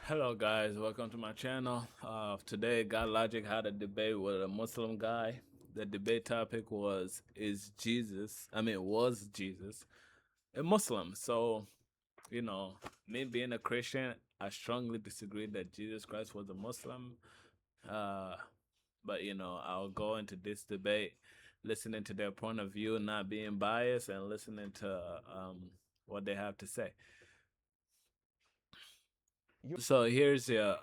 Hello, guys. Welcome to my channel. Today, GODLOGIC had a debate with a Muslim guy. The debate topic was: Is Jesus? Was Jesus a Muslim? So, you know, me being a Christian, I strongly disagree that Jesus Christ was a Muslim. Uh, but I'll go into this debate, listening to their point of view, not being biased, and listening to what they have to say. So here's the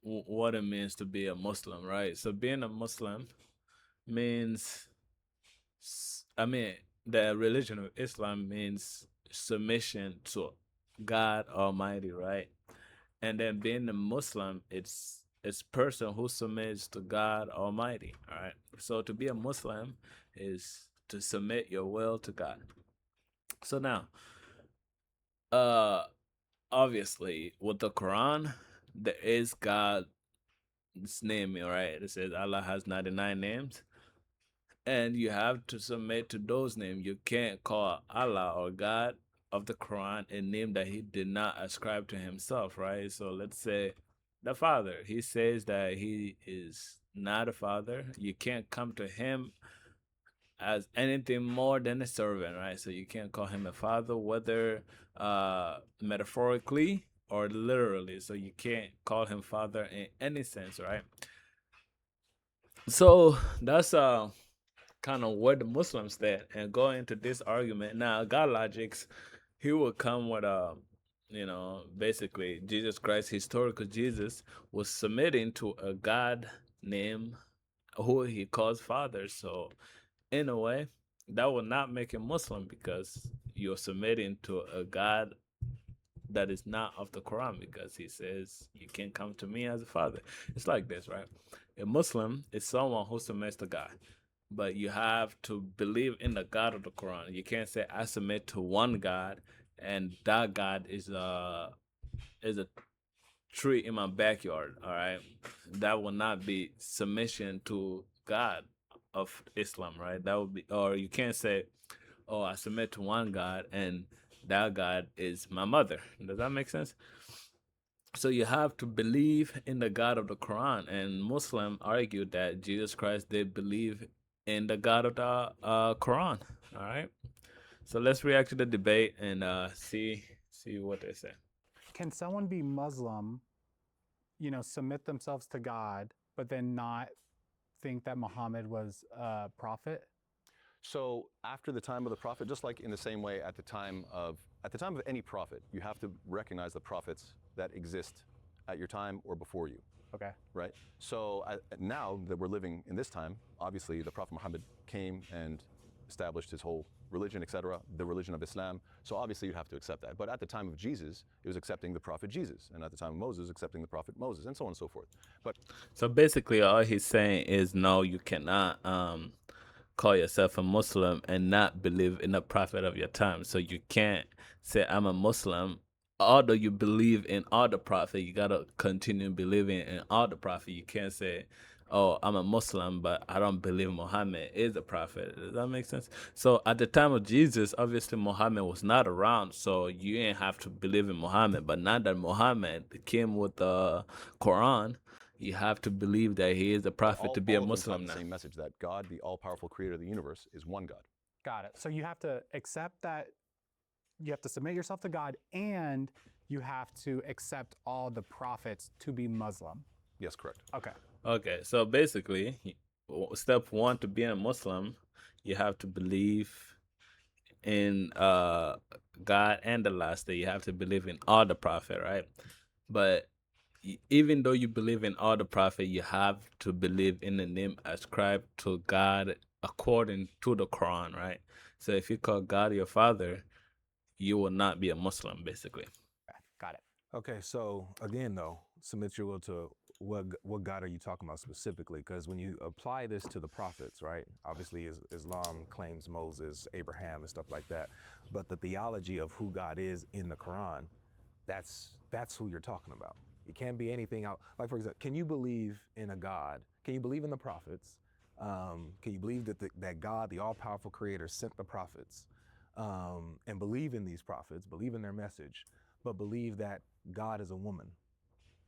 what it means to be a Muslim, right? So being a Muslim means I mean the religion of Islam means submission to God Almighty, right? And then being a Muslim, it's person who submits to God Almighty, all right? So to be a Muslim is to submit your will to God. So now, uh obviously with the Quran, there is God's name, right? It says Allah has 99 names, and you have to submit to those names. You can't call Allah or God of the Quran a name that he did not ascribe to himself, right? So let's say the Father, he says that he is not a father. You can't come to him as anything more than a servant, right? So you can't call him a father, whether metaphorically or literally. So you can't call him father in any sense, right? So that's kind of where the Muslims stand and go into this argument. Now, God Logics, he will come with basically Jesus Christ, historical Jesus, was submitting to a God named who he calls Father. So in a way, that will not make him Muslim because you're submitting to a God that is not of the Quran, because he says you can come to me as a father. It's like this, right? A Muslim is someone who submits to God, but you have to believe in the God of the Quran. You can't say I submit to one God and that God is a tree in my backyard. All right, that will not be submission to God of Islam, right? That would be, or you can't say, "Oh, I submit to one God and that God is my mother." Does that make sense? So you have to believe in the God of the Quran, and Muslim argue that Jesus Christ did believe in the God of the Quran. All right. So let's react to the debate and see what they say. Can someone be Muslim, submit themselves to God, but then not think that Muhammad was a prophet? So after the time of the prophet, just like in the same way at the time of any prophet, you have to recognize the prophets that exist at your time or before you, Okay. right? So now that we're living in this time, obviously the Prophet Muhammad came and established his whole religion, etc., the religion of Islam. So obviously you have to accept that. But at the time of Jesus, it was accepting the prophet Jesus, and at the time of Moses, accepting the prophet Moses, and so on and so forth. But So basically, all he's saying is, no, you cannot call yourself a Muslim and not believe in the prophet of your time. So you can't say I'm a Muslim, although you believe in all the prophet. You gotta continue believing in all the prophet. You can't say, "Oh, I'm a Muslim, but I don't believe Muhammad is a prophet." Does that make sense? So at the time of Jesus, obviously Muhammad was not around, so you ain't have to believe in Muhammad. But now that Muhammad came with the Quran, you have to believe that he is a prophet to be a all of them taught Muslim the now. same message that God, the all-powerful creator of the universe, is one God. Got it. So you have to accept that you have to submit yourself to God and you have to accept all the prophets to be Muslim. Yes, correct. Okay. Okay, so basically, step one to being a Muslim, you have to believe in God and the last day. You have to believe in all the prophet, right? But even though you believe in all the prophet, you have to believe in the name ascribed to God according to the Quran, right? So if you call God your father, you will not be a Muslim, basically. Okay. Got it. Okay, so again, though, submit your will to what God are you talking about specifically? Because when you apply this to the prophets, right? Obviously, Islam claims Moses, Abraham, and stuff like that. But the theology of who God is in the Quran, that's who you're talking about. It can't be anything out. Like for example, can you believe in a God? Can you believe in the prophets? Can you believe that God, the all-powerful Creator, sent the prophets and believe in these prophets, believe in their message? but believe that God is a woman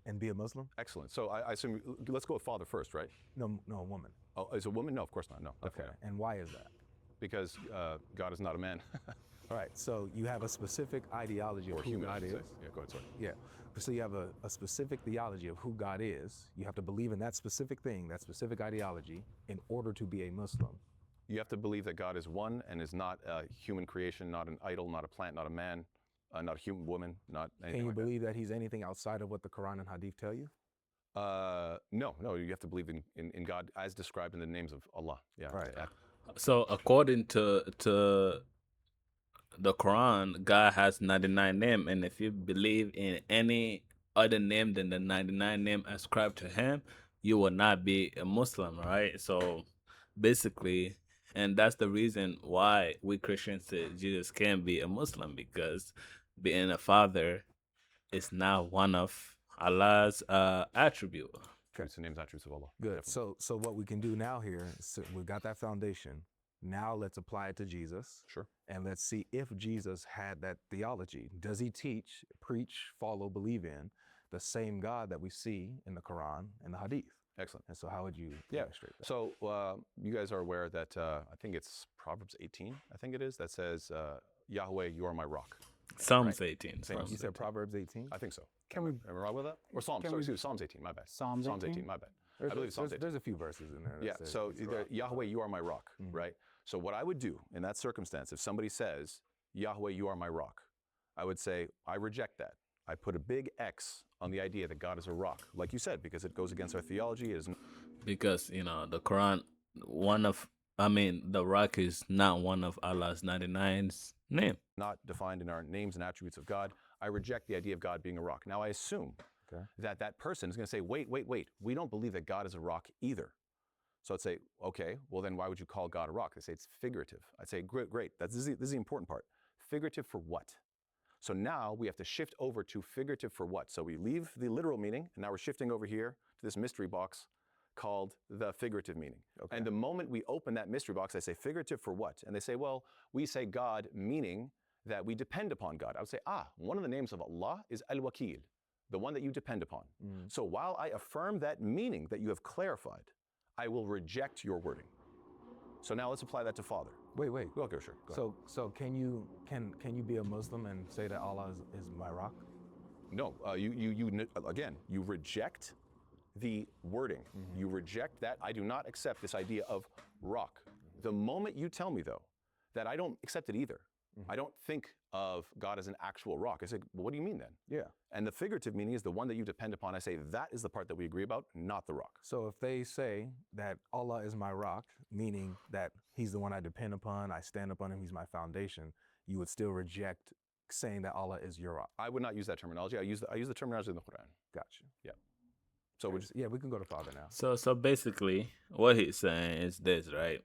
and be a Muslim? Excellent. So I assume, let's go with father first, right? No, no, a woman. Oh, is a woman? No, of course not. No, definitely not. And why is that? Because God is not a man. All right, so you have a specific ideology of Or who human, I God should is. say. Yeah, go ahead, sorry. Yeah. So you have a specific theology of who God is. You have to believe in that specific thing, that specific ideology, in order to be a Muslim. You have to believe that God is one and is not a human creation, not an idol, not a plant, not a man, not a human woman, not anything Can you like that. believe that he's anything outside of what the Quran and Hadith tell you? No, you have to believe in God as described in the names of Allah. Yeah. Right. So according to the Quran, God has 99 names, and if you believe in any other name than the 99 name ascribed to him, you will not be a Muslim, right? So basically, and that's the reason why we Christians say Jesus can't be a Muslim, because being a father is not one of Allah's attribute. Attributes and names, attributes of Allah. Good. Definitely. So what we can do now here, so we've got that foundation. Now let's apply it to Jesus. Sure. And let's see if Jesus had that theology. Does he teach, preach, follow, believe in the same God that we see in the Quran and the Hadith? Excellent. And so how would you Yeah. demonstrate that? So you guys are aware that I think it's Proverbs 18, I think it is, that says, Yahweh, you are my rock. Psalms 18. Same. Psalms You said 18. Proverbs 18? I think so. Can we? Am I wrong with that? Or Psalms, Can sorry, we- excuse me, Psalms 18, my bad. Psalms 18? My bad. I believe it's Psalms 18. There's a few verses in there. That Yeah, say so he's the either rock. Yahweh, you are my rock, right? So what I would do in that circumstance, if somebody says, Yahweh, you are my rock, I would say, I reject that. I put a big X on the idea that God is a rock, like you said, because it goes against our theology. It is Because the Quran, the rock is not one of Allah's 99's name. not defined in our names and attributes of God. I reject the idea of God being a rock. Now I assume that that person is going to say, wait, we don't believe that God is a rock either. So I'd say, okay, well then why would you call God a rock? They say it's figurative. I'd say, great. This is the important part. Figurative for what? So now we have to shift over to figurative for what? So we leave the literal meaning, and now we're shifting over here to this mystery box called the figurative meaning. Okay. And the moment we open that mystery box, I say, figurative for what? And they say, well, we say God, meaning that we depend upon God. I would say, one of the names of Allah is Al-Wakil, the one that you depend upon. So while I affirm that meaning that you have clarified, I will reject your wording. So now let's apply that to Father. Wait. Okay, sure. Go ahead. So can you be a Muslim and say that Allah is my rock? No, you reject the wording. You reject that. I do not accept this idea of rock. The moment you tell me, though, that I don't accept it either, I don't think of God as an actual rock. I say, well, what do you mean then? Yeah. And the figurative meaning is the one that you depend upon. I say, that is the part that we agree about, not the rock. So if they say that Allah is my rock, meaning that he's the one I depend upon, I stand upon him, he's my foundation, you would still reject saying that Allah is your rock. I would not use that terminology. I use the terminology in the Quran. Gotcha. Yeah. So would you, Yeah, we can go to Father now. So basically, what he's saying is this, right?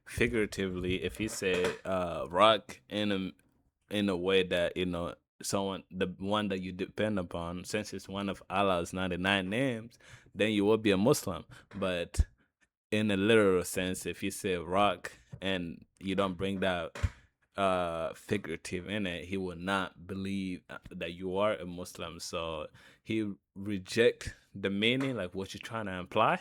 Figuratively, if he say rock in a way that the one that you depend upon, since it's one of Allah's 99 names, then you will be a Muslim. But in a literal sense, if you say rock and you don't bring that figurative in it, he will not believe that you are a Muslim. So he reject the meaning, like what you're trying to imply,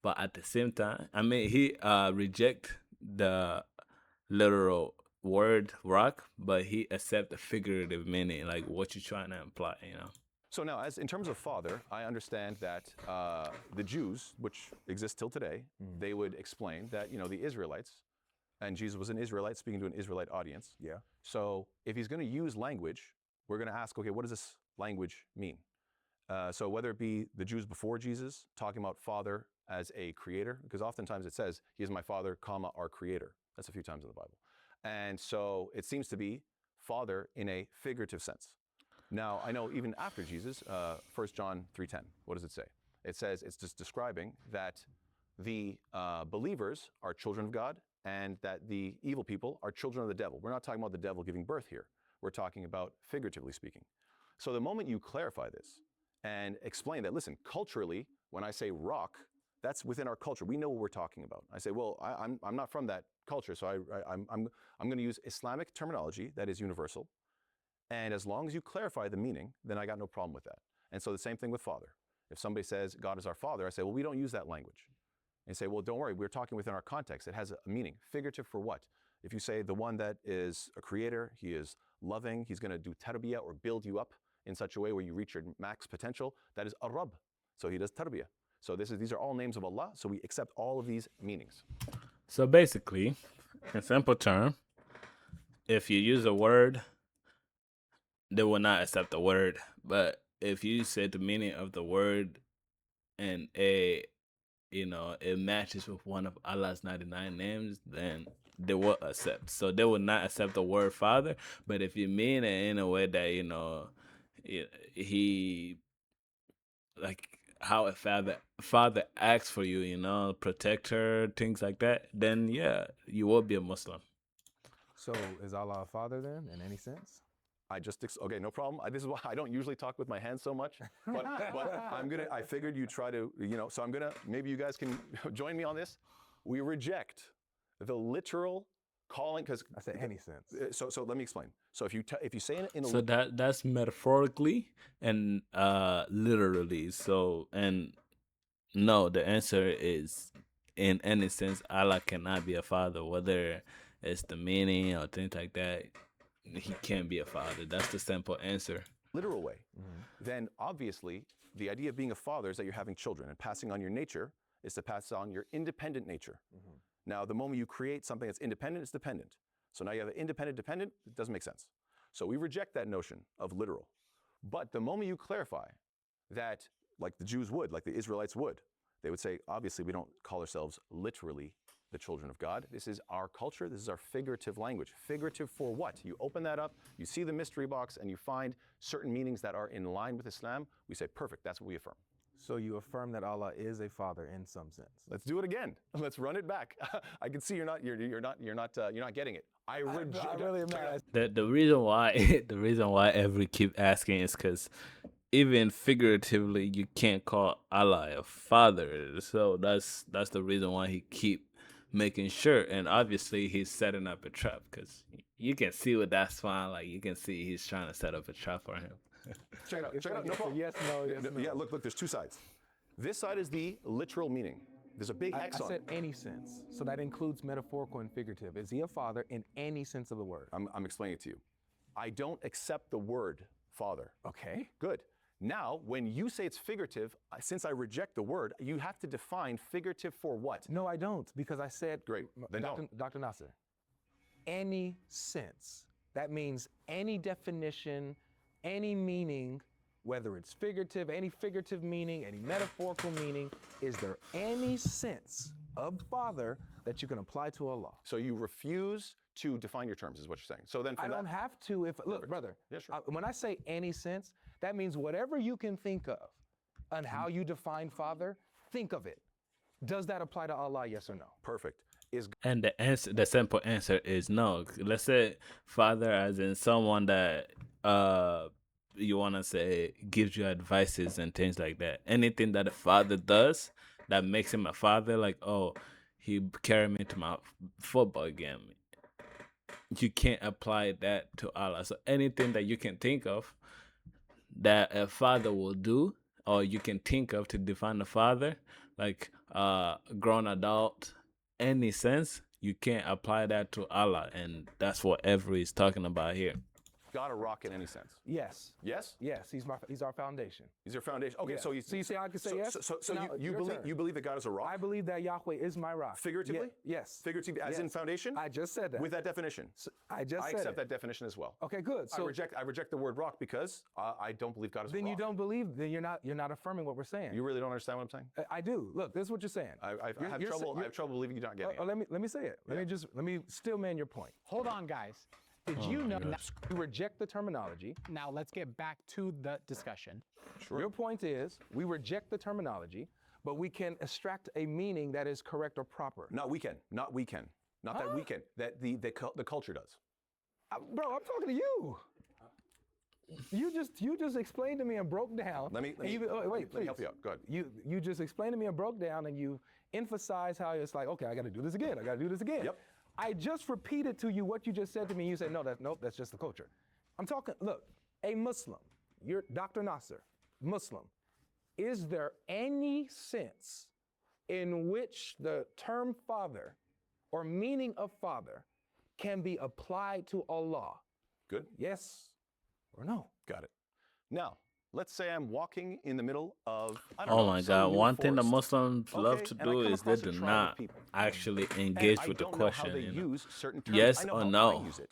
but at the same time, he reject the literal word rock, but he accept the figurative meaning, like what you're trying to imply. So now, as in terms of Father, I understand that the Jews, which exist till today, they would explain that the Israelites, and Jesus was an Israelite speaking to an Israelite audience. Yeah. So if he's going to use language, we're going to ask, okay, what does this language mean? So whether it be the Jews before Jesus talking about Father as a creator, because oftentimes it says, he is my Father, comma, our creator. That's a few times in the Bible. And so it seems to be Father in a figurative sense. Now, I know even after Jesus, 1 John 3:10, what does it say? It says, it's just describing that the believers are children of God and that the evil people are children of the devil. We're not talking about the devil giving birth here. We're talking about figuratively speaking. So the moment you clarify this and explain that, listen, culturally, when I say rock, that's within our culture. We know what we're talking about. I say, well, I'm not from that culture, so I'm going to use Islamic terminology that is universal. And as long as you clarify the meaning, then I got no problem with that. And so the same thing with father. If somebody says God is our father, I say, well, we don't use that language. And you say, well, don't worry, we're talking within our context. It has a meaning. Figurative for what? If you say the one that is a creator, he is loving, he's going to do tarbiyah or build you up in such a way where you reach your max potential, that is a Rabb. So he does tarbiyah. So these are all names of Allah, so we accept all of these meanings. So basically, in simple term, if you use a word, they will not accept the word. But if you say the meaning of the word and it matches with one of Allah's 99 names, then they will accept. So they will not accept the word father. But if you mean it in a way that he like how a father acts for you, protector, things like that, then yeah, you will be a Muslim. So is Allah a father then, in any sense? Okay, no problem. This is why I don't usually talk with my hands so much, but I figured you'd try to, so maybe you guys can join me on this. We reject the literal calling, because I said any sense. So let me explain. So if you say it in a So that's metaphorically and literally. So, and no, the answer is in any sense Allah cannot be a father, whether it's the meaning or things like that. He can't be a father. That's the simple answer. literal way, then obviously the idea of being a father is that you're having children, and passing on your nature is to pass on your independent nature. Now, the moment you create something that's independent, it's dependent. So now you have an independent dependent, it doesn't make sense. So we reject that notion of literal. But the moment you clarify that, like the Jews would, like the Israelites would, they would say, obviously we don't call ourselves literally the children of God. This is our culture. This is our figurative language. Figurative for what? You open that up, you see the mystery box, and you find certain meanings that are in line with Islam. We say, perfect, that's what we affirm. So you affirm that Allah is a father in some sense. Let's do it again. Let's run it back. I can see you're not getting it. I really am not. The reason why every keep asking is because even figuratively you can't call Allah a father. So that's the reason why he keep making sure. And obviously he's setting up a trap, because you can see with that smile, like you can see he's trying to set up a trap for him. Check it out. It's Check it out. like No it's a problem. yes, no, yes, no. Yeah, look, there's two sides. This side is the literal meaning. There's a big I X on said it. any sense. So that includes metaphorical and figurative. Is he a father in any sense of the word? I'm explaining it to you. I don't accept the word father. Okay. Good. Now, when you say it's figurative, since I reject the word, you have to define figurative for what? No, I don't, because I said, Great. Then Dr. Nasser, any sense. That means any definition, any meaning, whether it's figurative, any figurative meaning, any metaphorical meaning. Is there any sense of father that you can apply to Allah? So you refuse to define your terms, is what you're saying. So then I don't have to. Look, brother, Yeah, sure. when I say any sense, that means whatever you can think of and how you define father, think of it. Does that apply to Allah, yes or no? Perfect. And the simple answer is no. Let's say father as in someone that you wanna say gives you advices and things like that. Anything that a father does that makes him a father, like, oh, he carried me to my football game. You can't apply that to Allah. So anything that you can think of that a father will do, or you can think of to define a father, like grown adult, any sense, you can't apply that to Allah, and that's what Every is talking about here. Got a rock in any sense. Yes. Yes? Yes, he's our foundation. He's your foundation. Okay, Yeah. so you see how I can say yes? So Now you your believe turn. you believe that God is a rock? I believe that Yahweh is my rock. Figuratively? Yes. Figuratively, as in Yes. foundation? I just said that. With that definition. I just I said accept it. that definition as well. Okay, good. So I reject the word rock because I don't believe God is a rock. then you don't believe. Then you're not affirming what we're saying. You really don't understand what I'm saying? I do. Look, this is what you're saying. I You're- have you're sa- trouble. I you're- have trouble believing you're not getting it. Let me say it. Let me still man your point. Hold on, guys. Did you know? You reject the terminology. Now let's get back to the discussion. Your point is we reject the terminology, but we can extract a meaning that is correct or proper. Not we can. Not we can. Not that we can. That the culture does. Bro, I'm talking to you. You just explained to me and broke down. Let me wait, let me help you out. Go ahead. You just explained to me and broke down, and you emphasized how it's like, okay, I got to do this again. I got to do this again. Yep. I just repeated to you what you just said to me. You said, nope, that's just the culture. I'm talking, look, a Muslim, you're Dr. Nasser, Muslim. Is there any sense in which the term father or meaning of father can be applied to Allah? Good. Yes or no? Got it. Now, let's say I'm walking in the middle of, I don't Oh know, my some God. new One thing the forest. Muslims love Okay, to and I do come is they across a do tribe of not people. actually And engage I with the don't know how question. they You know? use certain terms. Yes I know or how no? I use it.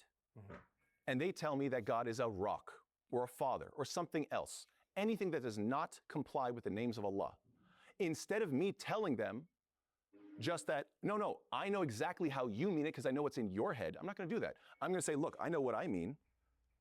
And they tell me that God is a rock or a father or something else. Anything that does not comply with the names of Allah. Instead of me telling them just that, no, I know exactly how you mean it because I know what's in your head. I'm not going to do that. I'm going to say, look, I know what I mean.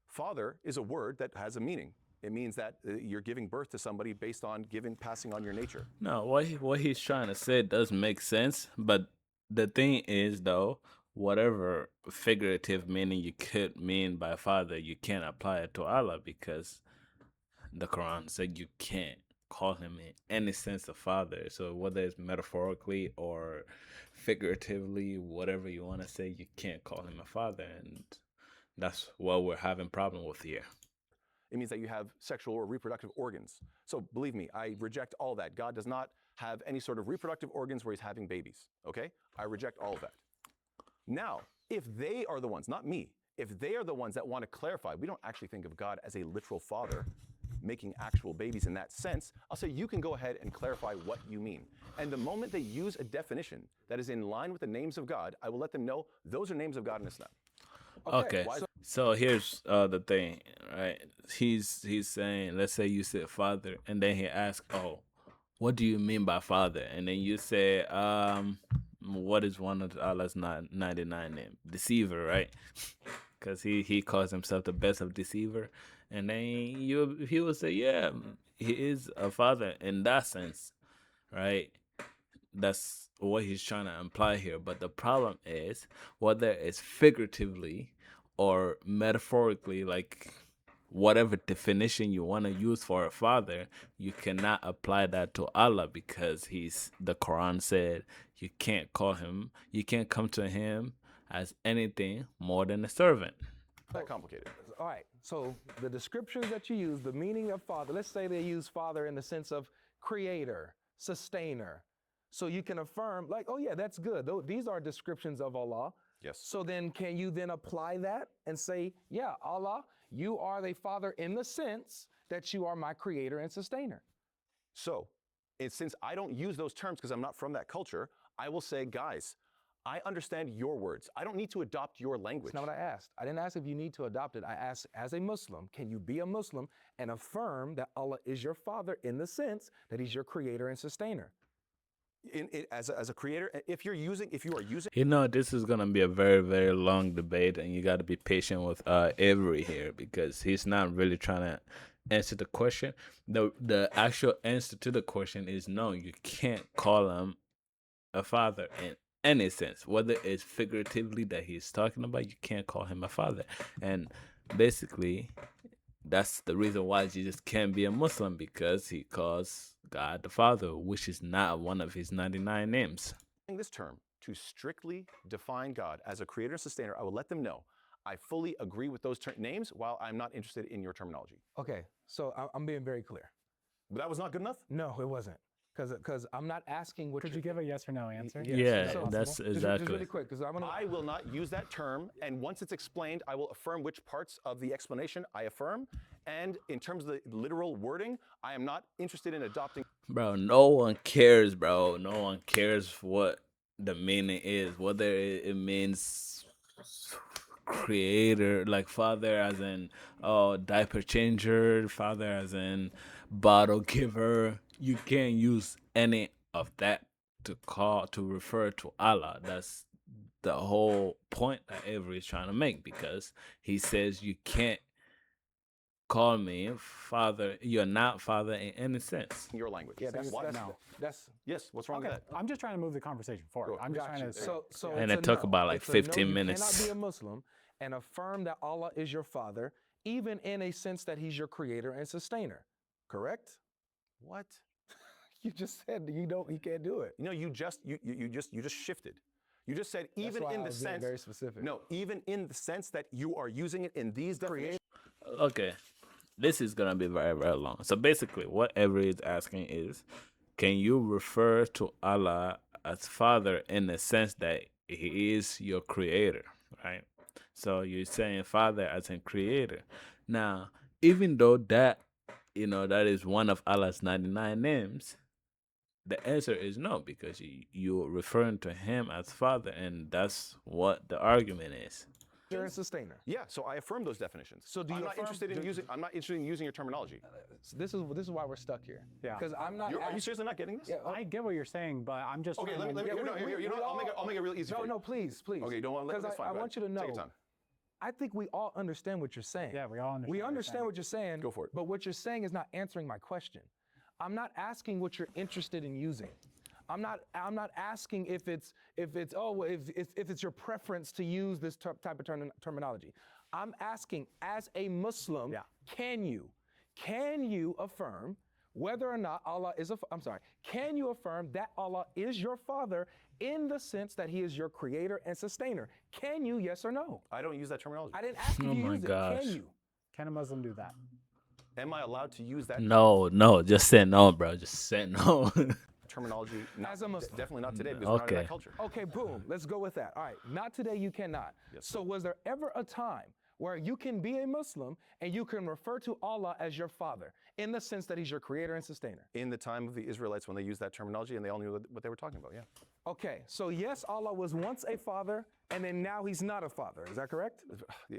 Father is a word that has a meaning. It means that you're giving birth to somebody based on passing on your nature. No, what he's trying to say does make sense, but the thing is though, whatever figurative meaning you could mean by father, you can't apply it to Allah because the Quran said you can't call him in any sense a father. So whether it's metaphorically or figuratively, whatever you want to say, you can't call him a father, and that's what we're having problem with here. It means that you have sexual or reproductive organs. So believe me, I reject all that. God does not have any sort of reproductive organs where he's having babies, okay? I reject all of that. Now, if they are the ones, not me, if they are the ones that want to clarify, we don't actually think of God as a literal father making actual babies in that sense, I'll say you can go ahead and clarify what you mean. And the moment they use a definition that is in line with the names of God, I will let them know those are names of God in Islam. Okay, why is- so here's the thing, right? He's saying, let's say you said father, and then he asks, "Oh, what do you mean by father?" And then you say, what is one of Allah's 99 name? Deceiver, right? Because he calls himself the best of deceiver, and then he will say, yeah, he is a father in that sense, right? That's what he's trying to imply here. But the problem is whether it's figuratively or metaphorically, like whatever definition you want to use for a father, you cannot apply that to Allah because the Quran said you can't come to him as anything more than a servant. that complicated. All right, so the descriptions that you use, the meaning of father, let's say they use father in the sense of creator, sustainer. So you can affirm, like, oh yeah, that's good. These are descriptions of Allah. Yes. So then can you then apply that and say, yeah, Allah, you are the father in the sense that you are my creator and sustainer. So, since I don't use those terms because I'm not from that culture, I will say, guys, I understand your words. I don't need to adopt your language. That's not what I asked. I didn't ask if you need to adopt it. I asked, as a Muslim, can you be a Muslim and affirm that Allah is your father in the sense that he's your creator and sustainer? As a creator, if you are using, You know, this is gonna be a very, very long debate, and you got to be patient with Avery here because he's not really trying to answer the question. The actual answer to the question is no. You can't call him a father in any sense, whether it's figuratively that he's talking about. You can't call him a father, and basically, that's the reason why Jesus can't be a Muslim because he calls God the Father, which is not one of his 99 names. this term to strictly define God as a creator and sustainer, I will let them know I fully agree with those names while I'm not interested in your terminology. Okay, so I'm being very clear. But that was not good enough? No, it wasn't. Because I'm not asking what Could you give a yes or no answer? Yes. Yeah, So- that's Just exactly. really quick, because I'm gonna. I will not use that term, and once it's explained, I will affirm which parts of the explanation I affirm. And in terms of the literal wording, I am not interested in adopting. Bro, no one cares, bro. No one cares what the meaning is, whether it means creator, like father as in diaper changer, father as in bottle giver. You can't use any of that to refer to Allah. That's the whole point that Avery is trying to make because he says you can't call me father. You're not father in any sense. Your language. Yeah, that's no. that's Yes, what's wrong Okay, with that? I'm just trying to move the conversation forward. Go. I'm just Got trying you. to. so. And it's it a took no. about like It's a 15 no. minutes. You cannot be a Muslim and affirm that Allah is your father, even in a sense that he's your creator and sustainer. Correct? What? You just said you can't do it. You know, you just shifted. You just said even why in I the was being sense. very specific. No, even in the sense that you are using it in these definitions. Okay, this is gonna be very very long. So basically, what Avery is asking is, can you refer to Allah as Father in the sense that He is your Creator, right? So you're saying Father as in Creator. Now, even though that that is one of Allah's 99 names, the answer is no because you're referring to Him as Father, and that's what the argument is. You're a sustainer. Yeah, so I affirm those definitions. So do you I'm not affirm- interested in do- using. I'm not interested in using your terminology. So this is why we're stuck here. Yeah. Because I'm not. Are you seriously not getting this? Yeah, I get what you're saying, but I'm just Okay, trying let me. to- You know, what? I'll make it real easy for you. No, please. Okay, you don't want to let. Because That's fine. I go want ahead. you to know. Take your time. I think we all understand what you're saying. Yeah, we all understand. We what you're understand saying. what you're saying. Go for it. But what you're saying is not answering my question. I'm not asking what you're interested in using. I'm not asking if it's your preference to use this type of terminology. I'm asking, as a Muslim, Yeah. can you affirm whether or not Allah is can you affirm that Allah is your Father in the sense that He is your Creator and Sustainer? Can you, yes or no? I don't use that terminology. I didn't ask you Oh to my use gosh. it. Can you? Can a Muslim do that? Am I allowed to use that No, just say no, bro. Just say no. terminology? Not, As a Muslim. definitely not today because we're not in Okay. that culture. Okay, boom. Let's go with that. All right. Not today, you cannot. So, was there ever a time where you can be a Muslim and you can refer to Allah as your Father in the sense that He's your Creator and Sustainer? In the time of the Israelites, when they used that terminology, and they all knew what they were talking about. Yeah. Okay. So, yes, Allah was once a Father, and then now He's not a Father. Is that correct?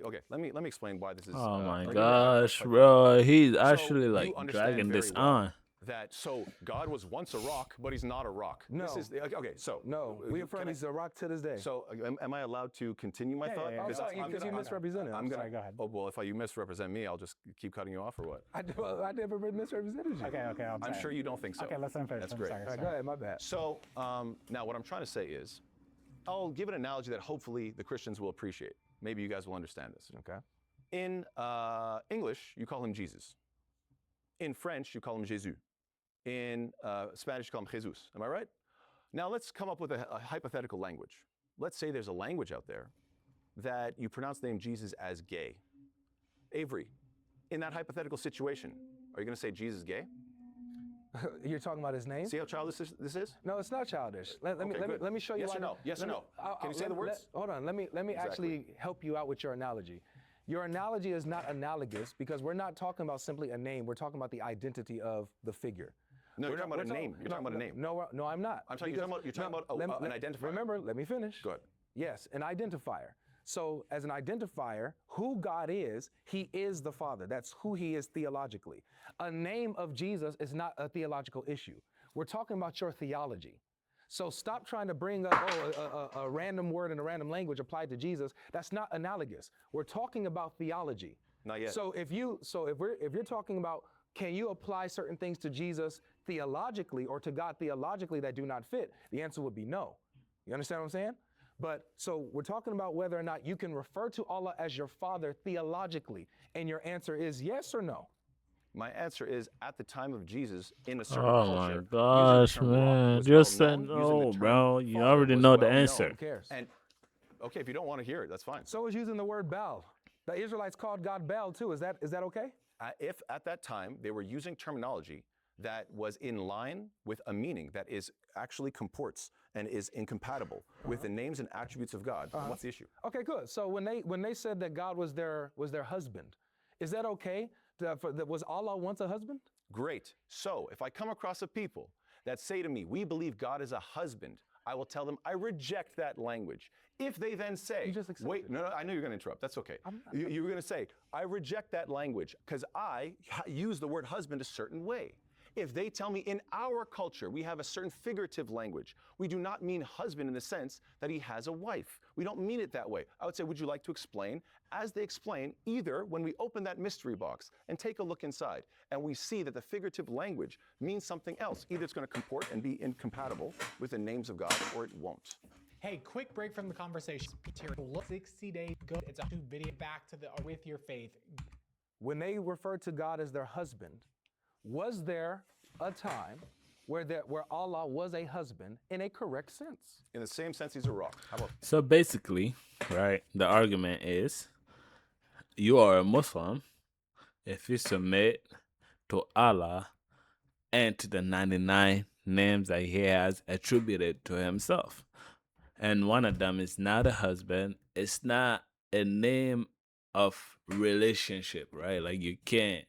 Okay. Let me explain why this is. Oh my argument gosh, quite bro. He's So actually you like understand dragging very this well on. That God was once a rock, but He's not a rock. No. This is, okay. So No. We affirm can I- He's a rock to this day. So am I allowed to continue my thought? yeah, I'm Because sorry, I'm because you gonna- misrepresented. I'm gonna. Sorry, go ahead. Oh well, if you misrepresent me, I'll just keep cutting you off, or what? I never misrepresented you. Okay, I'm I'm sorry. sure you don't think so. Okay, let's finish. That's I'm great. sorry, All right, sorry. go ahead. My bad. So now what I'm trying to say is, I'll give an analogy that hopefully the Christians will appreciate. Maybe you guys will understand this. Okay. In English, you call Him Jesus. In French, you call Him Jésus. In Spanish, you call Him Jesus. Am I right? Now let's come up with a hypothetical language. Let's say there's a language out there that you pronounce the name Jesus as gay. Avery, in that hypothetical situation, are you going to say Jesus gay? You're talking about His name? See how childish this is? No, it's not childish. Let Okay, good. me show you Yes why. or no? Yes or let me- no? Can you say the words? hold on. Let me actually help you out with your analogy. Your analogy is not analogous because we're not talking about simply a name. We're talking about the identity of the figure. No, you're talking about a We're name. You're talking about a name. No, I'm not. I'm talking. You're talking about an identifier. Remember, let me finish. Go ahead. Yes, an identifier. So, as an identifier, who God is, He is the Father. That's who He is theologically. A name of Jesus is not a theological issue. We're talking about your theology. So stop trying to bring up a random word in a random language applied to Jesus. That's not analogous. We're talking about theology. Not yet. So if you're talking about can you apply certain things to Jesus theologically or to God theologically that do not fit, the answer would be no. You understand what I'm saying? But so we're talking about whether or not you can refer to Allah as your Father theologically, and your answer is yes or no. My answer is at the time of Jesus in a certain Oh culture. my using the gosh, term rock man. was Just well say known, using the no, term bro. You father already was know the well known. answer. Who cares? And okay, if you don't want to hear it, that's fine. So is using the word Baal. The Israelites called God Baal too. Is that okay? If at that time they were using terminology that was in line with a meaning that is actually comports and is incompatible with the names and attributes of God, then what's the issue? Okay, good. So when they said that God was their husband, is that okay? Was Allah once a husband? Great. So if I come across a people that say to me, we believe God is a husband, I will tell them, I reject that language. If they then say, You just accepted wait, it. no, I know you're going to interrupt. That's okay. I'm not- You were going to say, I reject that language because I use the word husband a certain way. If they tell me in our culture we have a certain figurative language, we do not mean husband in the sense that he has a wife. We don't mean it that way. I would say, would you like to explain? As they explain, either when we open that mystery box and take a look inside and we see that the figurative language means something else, either it's going to comport and be incompatible with the names of God or it won't. Hey, quick break from the conversation. Look, 60 days go. It's a YouTube video back to the with your faith. When they referred to God as their husband, was there a time where Allah was a husband in a correct sense? In the same sense, he's a rock. How about So basically, right, the argument is you are a Muslim if you submit to Allah and to the 99 names that he has attributed to himself. And one of them is not a husband. It's not a name of relationship, right? Like you can't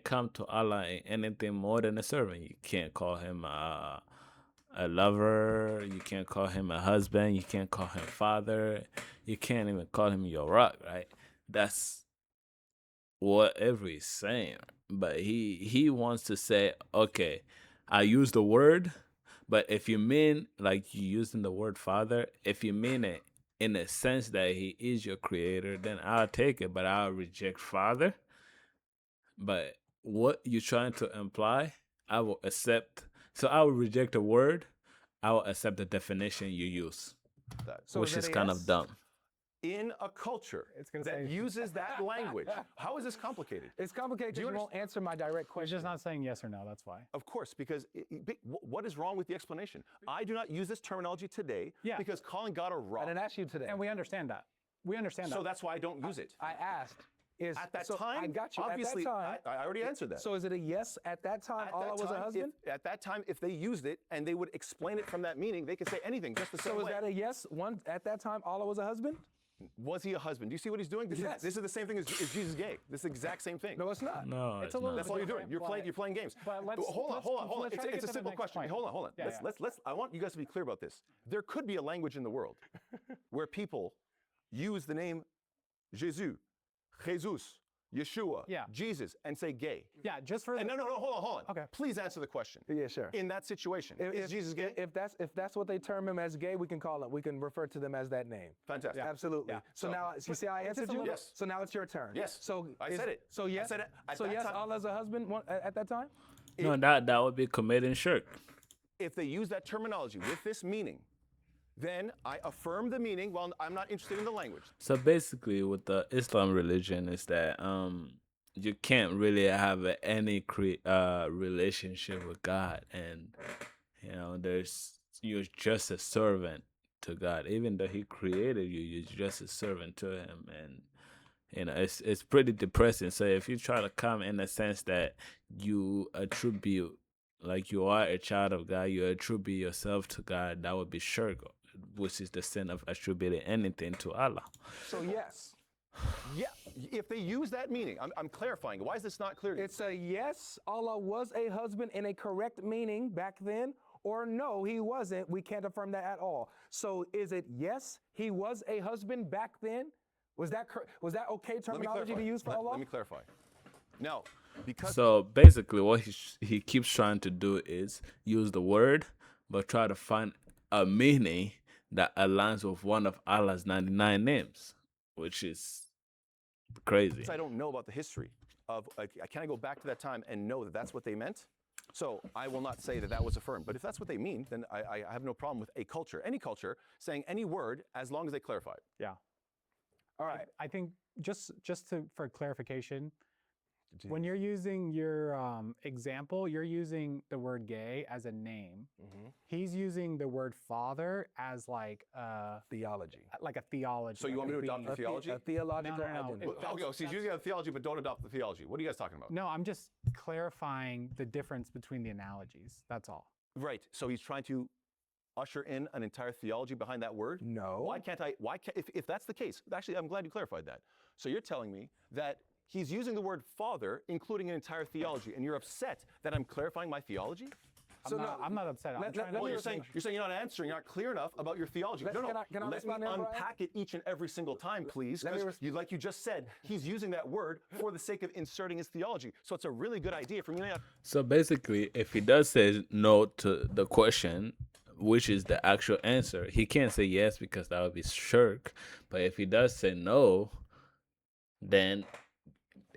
come to Allah in anything more than a servant. You can't call him a lover. You can't call him a husband. You can't call him father. You can't even call him your rock, right? That's what Avery's saying. But he wants to say, okay, I use the word, but if you mean like you using the word father, if you mean it in a sense that he is your creator, then I'll take it, but I'll reject father. But what you're trying to imply, I will accept. So I will reject the word. I will accept the definition you use, That. So which is is that a kind yes? of dumb. In a culture It's gonna that say- uses that language, how is this complicated? It's complicated Do you because you won't answer my direct He's question. just not saying yes or no. That's why. Of course, because what is wrong with the explanation? I do not use this terminology today Yeah. because calling God a I rock. didn't ask you today. And we understand that. We understand So that. that's why I don't use it. I asked. At that so time, I got you. obviously, at that time, I already answered that. So is it a yes at that time? At Allah that was a time, husband. at that time, if they used it and they would explain it from that meaning, they could say anything just the same So is way. that a yes? One at that time, Allah was a husband. Was he a husband? Do you see what he's doing? Yes. This is the same thing as is Jesus gay? This is the exact same thing. No, it's not. No, It's a little That's all you're doing. different, You're playing games. but let's- hold on, let's- hold on, hold on. let's try to It's get a to the simple next question. point. Hold on, hold on. Yeah, Let's. I want you guys to be clear about this. There could be a language in the world where people use the name Jesus, Yeshua, Yeah. Jesus, and say gay. Yeah, just for And no, hold on. Okay. Please answer the question. Yeah, sure. In that situation, is Jesus gay? If that's what they term him as gay, we can call it. We can refer to them as that name. Fantastic. Absolutely. Yeah. So So- now, you see how I answered just a you? little- Yes. So now it's your turn. Yes. So I said it. So yes. I said it. At So that yes, time- Allah as a husband at that time. No, that would be committing shirk. If they use that terminology with this meaning, then I affirm the meaning while I'm not interested in the language. So basically, with the Islam religion, is that you can't really have any relationship with God, and you're just a servant to God. Even though He created you, you're just a servant to Him, and it's pretty depressing. So if you try to come in a sense that you attribute, like you are a child of God, you attribute yourself to God, that would be shirk, which is the sin of attributing anything to Allah. So yes. Yeah, if they use that meaning, I'm clarifying. Why is this not clear to you? It's a yes, Allah was a husband in a correct meaning back then, or no, he wasn't. We can't affirm that at all. So is it yes, he was a husband back then? Was that okay terminology to use for Allah? Let me clarify. Now, because So basically, what he keeps trying to do is use the word, but try to find a meaning that aligns with one of Allah's 99 names, which is crazy. I don't know about the history of, can I go back to that time and know that that's what they meant? So I will not say that that was affirmed. But if that's what they mean, then I have no problem with a culture, any culture, saying any word as long as they clarify it. Yeah. All right. I think just for clarification, when you're using your example, you're using the word gay as a name. He's using the word father as like a Theology. theology. So you want me to adopt the theology? A theological No. identity. Okay, so he's using a theology, but don't adopt the theology. What are you guys talking about? No, I'm just clarifying the difference between the analogies. That's all. Right. So he's trying to usher in an entire theology behind that word? No. Why can't if that's the case, actually, I'm glad you clarified that. So you're telling me that he's using the word father, including an entire theology, and you're upset that I'm clarifying my theology? I'm not upset. I'm trying to Well, you're saying you're not answering, you're not clear enough about your theology. No. can I Let me respond now, Brian? unpack it each and every single time, please. Let me Because like you just said, he's using that word for the sake of inserting his theology. So it's a really good idea for me to So basically, if he does say no to the question, which is the actual answer, he can't say yes because that would be shirk. But if he does say no, then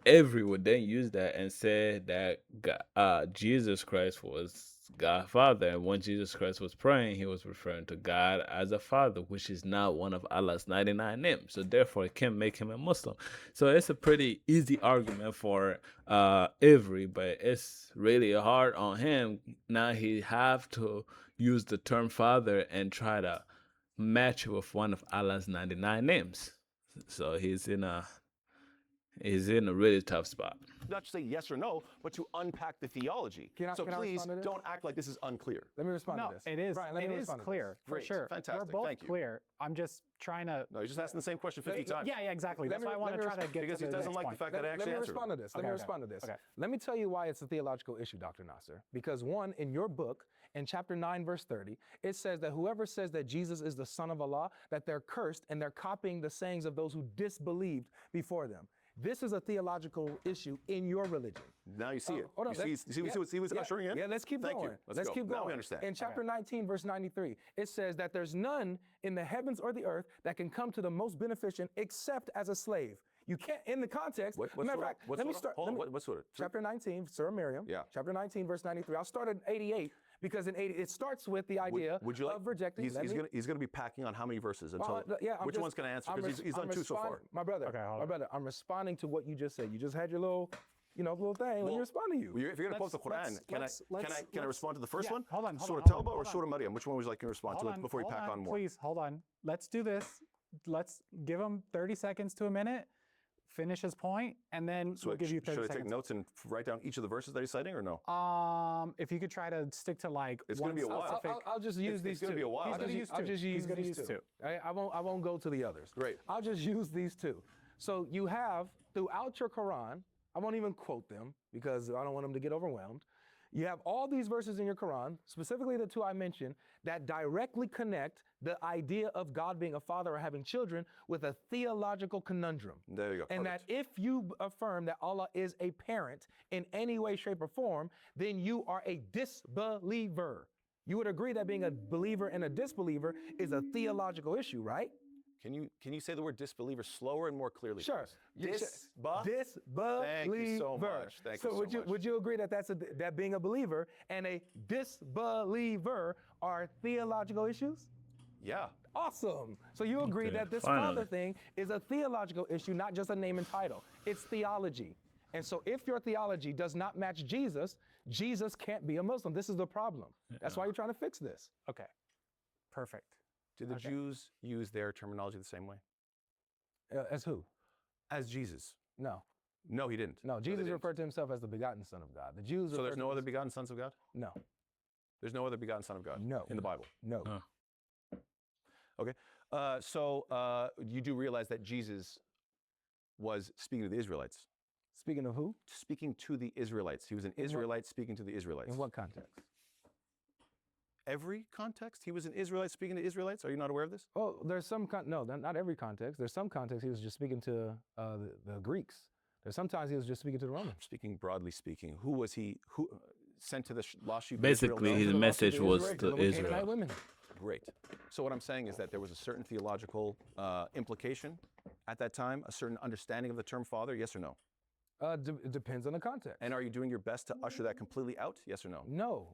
Avery would then use that and say that Jesus Christ was God Father, and when Jesus Christ was praying, he was referring to God as a father, which is not one of Allah's 99 names. So therefore, it can make him a Muslim. So it's a pretty easy argument for Avery, but it's really hard on him. Now he have to use the term father and try to match it with one of Allah's 99 names. So he's in a He's in a really tough spot. Not to say yes or no, but to unpack the theology. So can I please respond to this? don't act like this is unclear. Let me respond No, to this. it is. Brian, let me It is respond to this. clear for Great, sure. fantastic, We're both thank you. clear. I'm just trying to. No, you're just asking the same question 50 times. Yeah, exactly. Let That's me- why I want let to me try to get Because to he the doesn't next like point. the fact that I Let actually me answered. respond to this. Let Okay, me okay. respond to this. Okay. Let me tell you why it's a theological issue, Dr. Nasser. Because one, in your book, in chapter 9, verse 30, it says that whoever says that Jesus is the Son of Allah, that they're cursed and they're copying the sayings of those who disbelieved before them. This is a theological issue in your religion. Now you see it. Hold on. You see what's ushering in? Yeah, let's keep Thank going. you. Let's go. keep going. Now we understand. In chapter 19, verse 93, it says that there's none in the heavens or the earth that can come to the most beneficent except as a slave. You can't, in the context, What matter of surah? fact, What let me surah? start. Hold let on, me- what surah? Chapter 19, Surah Miriam. Yeah. Chapter 19, verse 93. I'll start at 88 because in 80, it starts with the idea Would you like? of rejecting. He's Let me- going to be packing on how many verses until. yeah, I'm which just- one's going to answer? I'm Because he's I'm done two so far. responding- My brother, Okay, hold my on. brother, I'm responding to what you just said. You just had your little, little thing. Let me respond to you. Well, if you're going to quote the Let's- Quran, let's- can I respond to the first yeah, one? hold on, hold Surah on, hold on, Tawbah or hold on. Surah Maryam? Which one would you like to respond Hold to on, before you hold pack on more? Please, hold on. Let's do this. Let's give him 30 seconds to a minute, finish his point, and then So we'll give you 30 should I take seconds. notes and write down each of the verses that he's citing, or no? If you could try to stick to like It's one gonna be a while. specific. I'll just use It's these gonna two. be a while. He's I'll gonna just- use I'll two. just He's use gonna these use two. two. I won't go to the others. Great. I'll just use these two. So you have throughout your Quran, I won't even quote them because I don't want them to get overwhelmed. You have all these verses in your Quran, specifically the two I mentioned, that directly connect the idea of God being a father or having children with a theological conundrum. There you go. And that Perfect. if you affirm that Allah is a parent in any way, shape, or form, then you are a disbeliever. You would agree that being a believer and a disbeliever is a theological issue, right? Can you say the word disbeliever slower and more clearly? Sure. please? Disbeliever. Thank you so much. Thank you so much. Would you agree that that being a believer and a disbeliever are theological issues? Yeah. Awesome. So you agree Okay, that this finally. father thing is a theological issue, not just a name and title. It's theology. And so if your theology does not match Jesus, Jesus can't be a Muslim. This is the problem. That's why you're trying to fix this. Okay. Perfect. Did the Jews use their terminology the same way As who? as Jesus? No. No, he didn't. No, they Jesus didn't. referred to himself as the begotten Son of God. The Jews So refer there's to no other him- begotten sons of God? No. There's no other begotten son of God No. in the Bible. No. Huh. Okay. So you do realize that Jesus was speaking to the Israelites. Speaking of who? Speaking to the Israelites. He was an what- Israelite speaking to the Israelites. In what context? Every context? He was an Israelite speaking to Israelites? Are you not aware of this? Oh, there's some no, not every context. There's some context he was just speaking to the Greeks. There's sometimes he was just speaking to the Romans. Speaking broadly speaking, who was he? Who sent to the lost sheep? of Israel? Basically, No? his To the lost message sheep of was Israel, to the Canaanite Israel. women. Great. So what I'm saying is that there was a certain theological implication at that time, a certain understanding of the term father, yes or no? It depends on the context. And are you doing your best to usher that completely out, yes or no? No.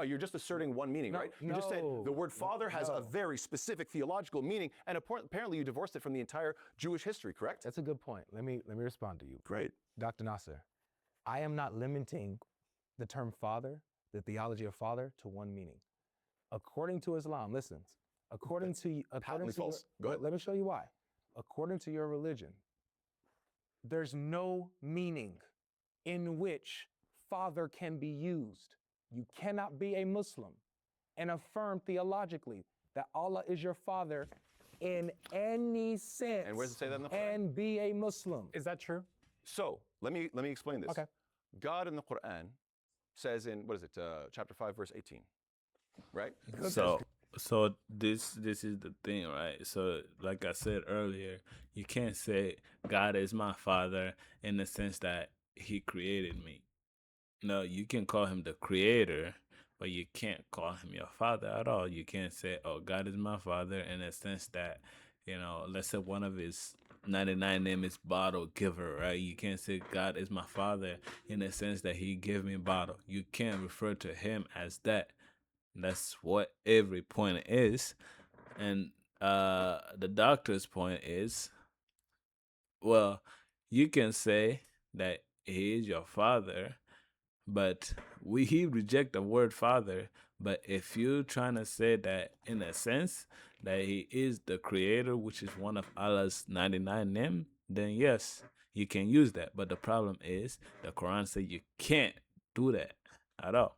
You're just asserting one meaning, No, right? You just said the word father has a no. very specific theological meaning, and apparently you divorced it from the entire Jewish history, correct? That's a good point. Let me respond to you. Great. Dr. Nasser, I am not limiting the term father, the theology of father, to one meaning. According to Islam, listen, according to Patently false. Go ahead. Let me show you why. According to your religion, there's no meaning in which father can be used. You cannot be a Muslim and affirm theologically that Allah is your father in any sense. And where does it say that in the Quran? And be a Muslim. Is that true? So let me explain this. Okay. God in the Quran says in chapter 5, verse 18, right? So this is the thing, right? So like I said earlier, you can't say God is my father in the sense that he created me. No, you can call him the creator, but you can't call him your father at all. You can't say, oh, God is my father in the sense that, let's say one of his 99 name is bottle giver, right? You can't say God is my father in the sense that he gave me bottle. You can't refer to him as that. That's what every point is. And the doctor's point is, well, you can say that he is your father, but he reject the word father. But if you're trying to say that in a sense that he is the creator, which is one of Allah's 99 name, then yes, you can use that. But the problem is the Quran says you can't do that at all.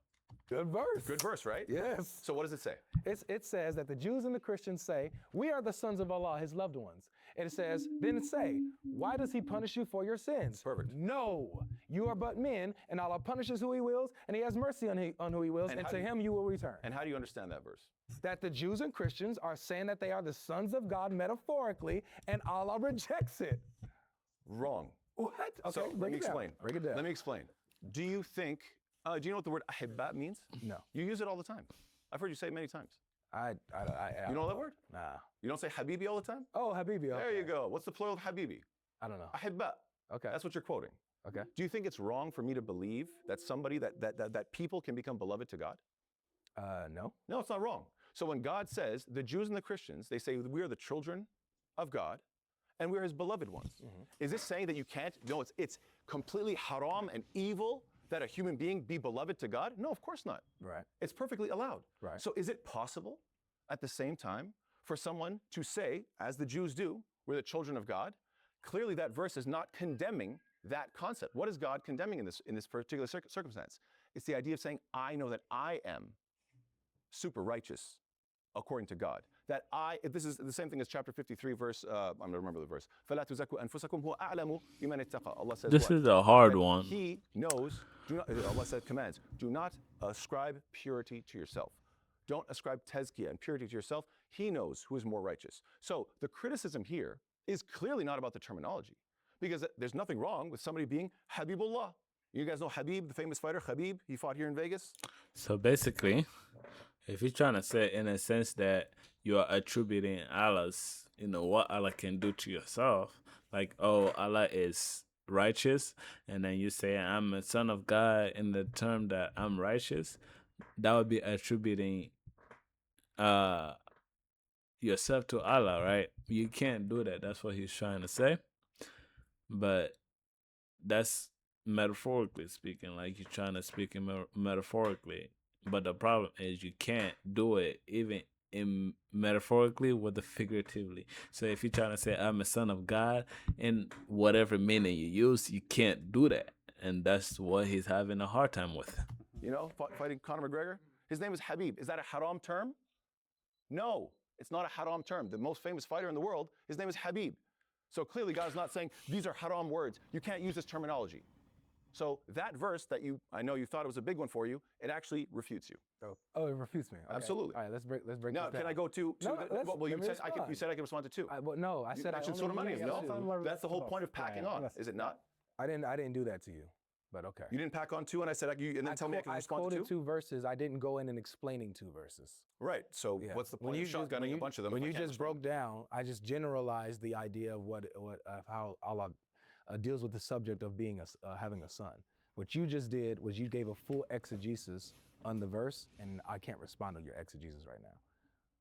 Good verse. Good verse, right? Yes. So what does it say? It says that the Jews and the Christians say, we are the sons of Allah, his loved ones. And it says, then say, why does he punish you for your sins? Perfect. No, you are but men, and Allah punishes who he wills, and he has mercy on who he wills, and to him you will return. And how do you understand that verse? That the Jews and Christians are saying that they are the sons of God metaphorically, and Allah rejects it. Wrong. What? Okay, So let me explain. Break it down. Let me explain. Do you think, do you know what the word ahibba means? No. You use it all the time. I've heard you say it many times. I You know that word? Nah. You don't say habibi all the time? Oh, Habibi. Okay. There you go. What's the plural of habibi? I don't know. Ahibba. Okay. That's what you're quoting. Okay. Do you think it's wrong for me to believe that somebody, that people can become beloved to God? No. No, it's not wrong. So when God says, the Jews and the Christians, they say we are the children of God and we're his beloved ones. Is this saying that you can't? No, it's completely haram and evil that a human being be beloved to God? No, of course not. Right. It's perfectly allowed. Right. So is it possible at the same time for someone to say, as the Jews do, we're the children of God? Clearly that verse is not condemning that concept. What is God condemning in this particular circumstance? It's the idea of saying, I know that I am super righteous according to God. That this is the same thing as chapter 53, verse, I'm going to remember the verse. فَلَا تُزَكُّوا أَنفُسَكُمْ هُوَ أَعْلَمُ بِمَنِ اتَّقَى. Allah says This what? is a hard That one. He knows, Allah said, commands, do not ascribe purity to yourself. Don't ascribe tezkiyah and purity to yourself. He knows who is more righteous. So the criticism here is clearly not about the terminology, because there's nothing wrong with somebody being Habibullah. You guys know Habib, the famous fighter, Habib? He fought here in Vegas. So basically, if you're trying to say in a sense that you are attributing Allah's, what Allah can do to yourself, like, oh, Allah is righteous, and then you say I'm a son of God in the term that I'm righteous, that would be attributing yourself to Allah, right? You can't do that. That's what he's trying to say. But that's metaphorically speaking, like you're trying to speak metaphorically. But the problem is you can't do it even in metaphorically with the figuratively. So if you're trying to say I'm a son of God in whatever meaning you use, you can't do that. And that's what he's having a hard time with. Fighting Conor McGregor. His name is Habib. Is that a haram term? No, it's not a haram term. The most famous fighter in the world, his name is Habib. So clearly God is not saying these are haram words. You can't use this terminology. So that verse that I know you thought it was a big one for you, it actually refutes you. Oh, it refutes me. Okay. Absolutely. All right, let's break Now, this down. can I go to No, well, you let me said I can respond to two. No, I said I mentioned only Surah used Maryam. two. That's the whole point of packing on, is it not? I didn't do that to you, but okay. You didn't pack on two, and I said, and then tell me I can respond to quoted two? two verses. I didn't go in and explaining two verses. Right. So Yeah. what's the point of shotgunning a bunch of them? When if I you can't just respond? broke down, I just generalized the idea of how Allah deals with the subject of being having a son. What you just did was you gave a full exegesis on the verse, and I can't respond to your exegesis right now.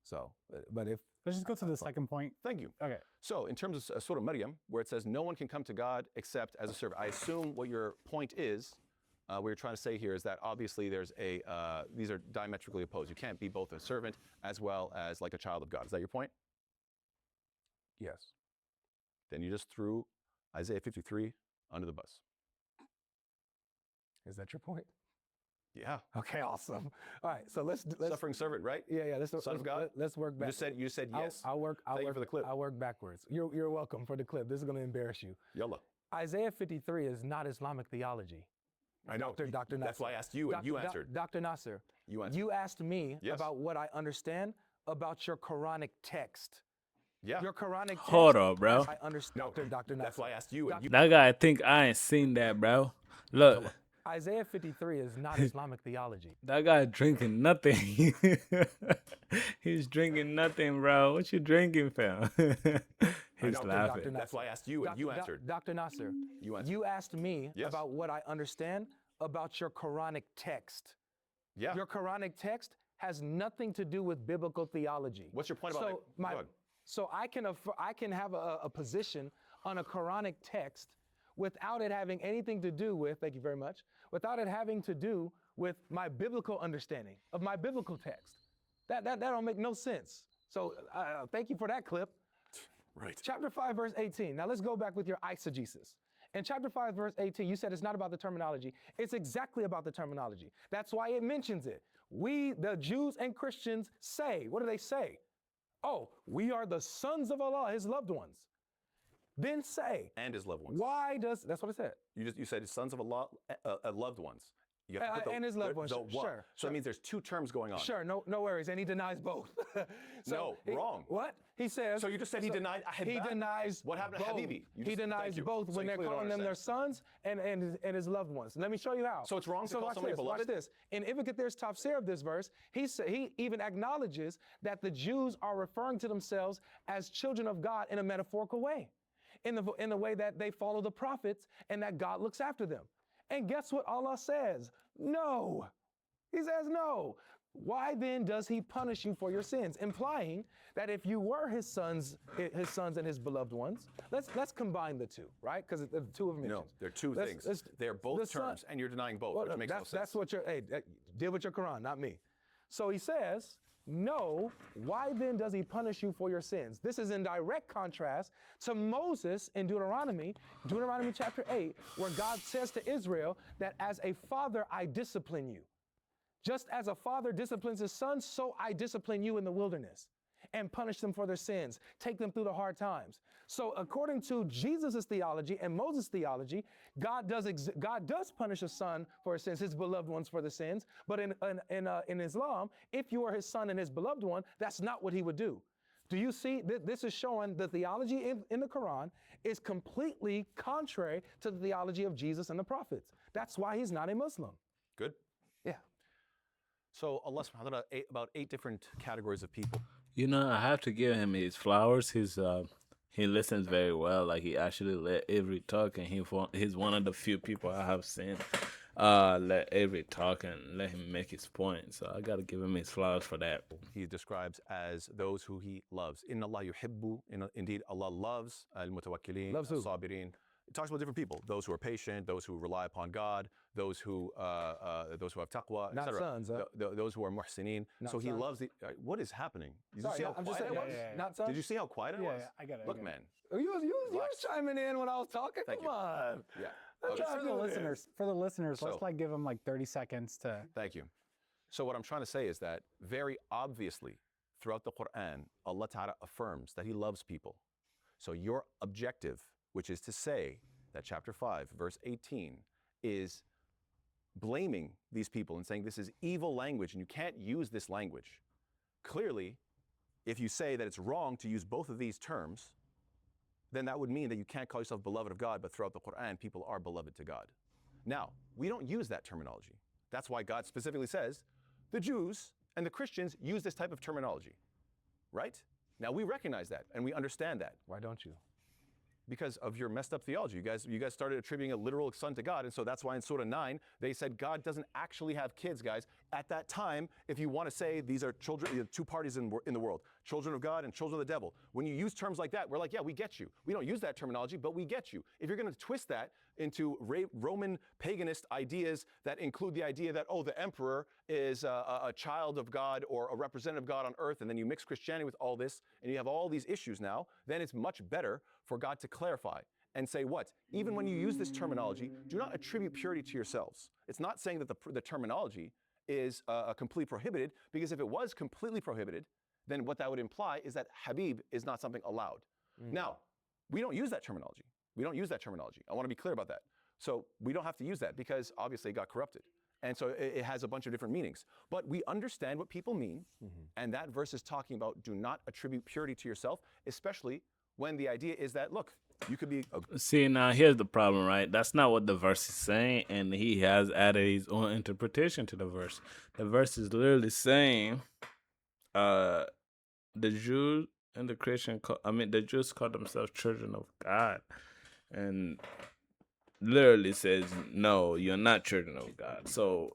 So, but if Let's just go to the second point. Thank you. Okay. So in terms of Surah Maryam, where it says no one can come to God except as a servant, I assume what your point is, what you're trying to say here is that obviously there's these are diametrically opposed. You can't be both a servant as well as like a child of God. Is that your point? yes, Then you just threw Isaiah 53 under the bus. is that your point? Yeah. Okay, awesome. All right, so let's Suffering servant, right? yeah. Son of God? Let's work back. You just said yes. I'll work Thank you for the clip. I'll work backwards. You're welcome for the clip. This is going to embarrass you. Yalla. Isaiah 53 is not Islamic theology. I know. Dr. That's why I asked you, and you answered. Dr. Nasser, You answered. you asked me Yes. about what I understand about your Quranic text. Yeah. Your Quranic text. Hold on, bro. I understand. No, Dr. Nasser. That's why I asked you, and you. That guy think I ain't seen that, bro. Look, Isaiah 53 is not Islamic theology. that guy drinking nothing. He's drinking nothing, bro. What you drinking, fam? He's know, laughing. Dr. That's why I asked you, and you answered. Dr. Nasser, You answered. you asked me Yes. about what I understand about your Quranic text. Yeah. Your Quranic text has nothing to do with biblical theology. What's your point about it? Go ahead. So I can have a position on a Quranic text without it having anything to do with, thank you very much, without it having to do with my biblical understanding of my biblical text. That don't make no sense. So thank you for that clip. Right. Chapter 5, verse 18. Now let's go back with your eisegesis. In chapter 5, verse 18, you said it's not about the terminology. It's exactly about the terminology. That's why it mentions it. We, the Jews and Christians, say, what do they say? Oh, we are the sons of Allah, his loved ones. Then say, And his loved ones. why does, that's what it said. You said sons of Allah, loved ones. You have to put And his loved ones, what. sure. So that means there's two terms going on. Sure, no worries. And he denies both. No, wrong. What? He says. So you just said he denied Ahibba? He denies What happened to both. Habibi? He denies both when they're calling them their sons and his loved ones. Let me show you how. So it's wrong to call watch somebody this, beloved? Watch this. In Ibn Kathir's tafsir of this verse, he even acknowledges that the Jews are referring to themselves as children of God in a metaphorical way, in the way that they follow the prophets and that God looks after them. And guess what Allah says? No. He says no. Why then does he punish you for your sins? Implying that if you were his sons and his beloved ones, let's combine the two, right? Because the two of them. No, they're two things. They're both terms, and you're denying both, which makes no sense. That's what you're. Hey, deal with your Quran, not me. So he says, no. Why then does he punish you for your sins? This is in direct contrast to Moses in Deuteronomy chapter 8, where God says to Israel that as a father I discipline you. Just as a father disciplines his son, so I discipline you in the wilderness and punish them for their sins, take them through the hard times. So according to Jesus' theology and Moses' theology, God does punish a son for his sins, his beloved ones for the sins. But in Islam, if you are his son and his beloved one, that's not what he would do. Do you see? This is showing the theology in the Quran is completely contrary to the theology of Jesus and the prophets. That's why he's not a Muslim. Good. Yeah. So Allah subhanahu wa ta'ala, about 8 different categories of people. You know, I have to give him his flowers. He listens very well. Like, he actually let Avery talk, and he's one of the few people I have seen let Avery talk and let him make his point. So I gotta give him his flowers for that. He describes as those who he loves. Inna Allah yuhibbu. Indeed, Allah loves al-mutawakkilin, Loves who? al-sabirin. It talks about different people: those who are patient, those who rely upon God, those who have taqwa, Not etc. sons, huh? Those who are muhsinin. Not So he sons. loves the. What is happening? Did Sorry, you see how I'm just quiet saying, it was? not sons. Did you see how quiet it was? Yeah, I got it. Look, man. You was chiming in when I was talking. Thank Come you. on. Yeah. Let's Okay. try For the listeners, So- let's like give them like 30 seconds to. Thank you. So what I'm trying to say is that very obviously throughout the Quran, Allah Ta'ala affirms that he loves people. So your objective, which is to say that chapter 5, verse 18, is blaming these people and saying this is evil language and you can't use this language. Clearly, if you say that it's wrong to use both of these terms, then that would mean that you can't call yourself beloved of God, but throughout the Quran, people are beloved to God. Now, we don't use that terminology. That's why God specifically says the Jews and the Christians use this type of terminology, right? Now, we recognize that and we understand that. Why don't you? Because of your messed up theology. You guys started attributing a literal son to God, and so that's why in Surah 9, they said God doesn't actually have kids, guys. At that time, if you want to say these are children, 2 parties in the world, children of God and children of the devil, when you use terms like that, we're like, yeah, we get you. We don't use that terminology, but we get you. If you're going to twist that into Roman paganist ideas that include the idea that, oh, the emperor is a child of God or a representative of God on earth, and then you mix Christianity with all this, and you have all these issues now, then it's much better for God to clarify and say what? Even when you use this terminology, do not attribute purity to yourselves. It's not saying that the terminology is completely prohibited, because if it was completely prohibited, then what that would imply is that Habib is not something allowed. Now, we don't use that terminology. We don't use that terminology. I want to be clear about that. So we don't have to use that because obviously it got corrupted. And so it has a bunch of different meanings. But we understand what people mean, and that verse is talking about do not attribute purity to yourself, especially when the idea is that, look, you could be See, now here's the problem, right? That's not what the verse is saying, and he has added his own interpretation to the verse. The verse is literally saying, the Jews and the the Jews call themselves children of God, and literally says, no, you're not children of God. So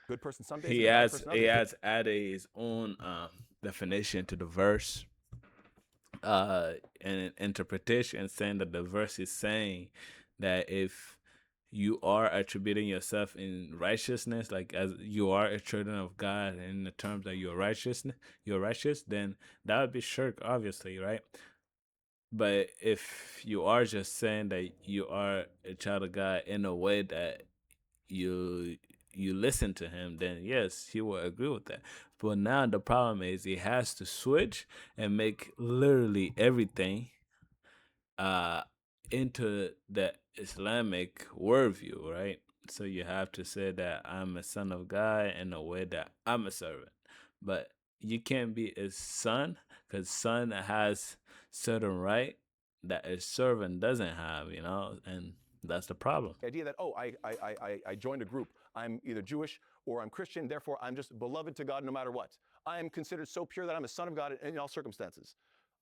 good person some days. he and a bad has person he others. has added his own definition to the verse, and an interpretation saying that the verse is saying that if you are attributing yourself in righteousness, like as you are a children of God, in the terms that you're righteous, then that would be shirk, obviously, right? But if you are just saying that you are a child of God in a way that you you listen to him, then yes, he will agree with that. But now the problem is he has to switch and make literally everything uh into the Islamic worldview, right? So you have to say that I'm a son of God in a way that I'm a servant. But you can't be a son because son has certain right that a servant doesn't have, and that's the problem. The idea that, oh, I joined a group. I'm either Jewish or I'm Christian, therefore I'm just beloved to God no matter what. I am considered so pure that I'm a son of God in all circumstances.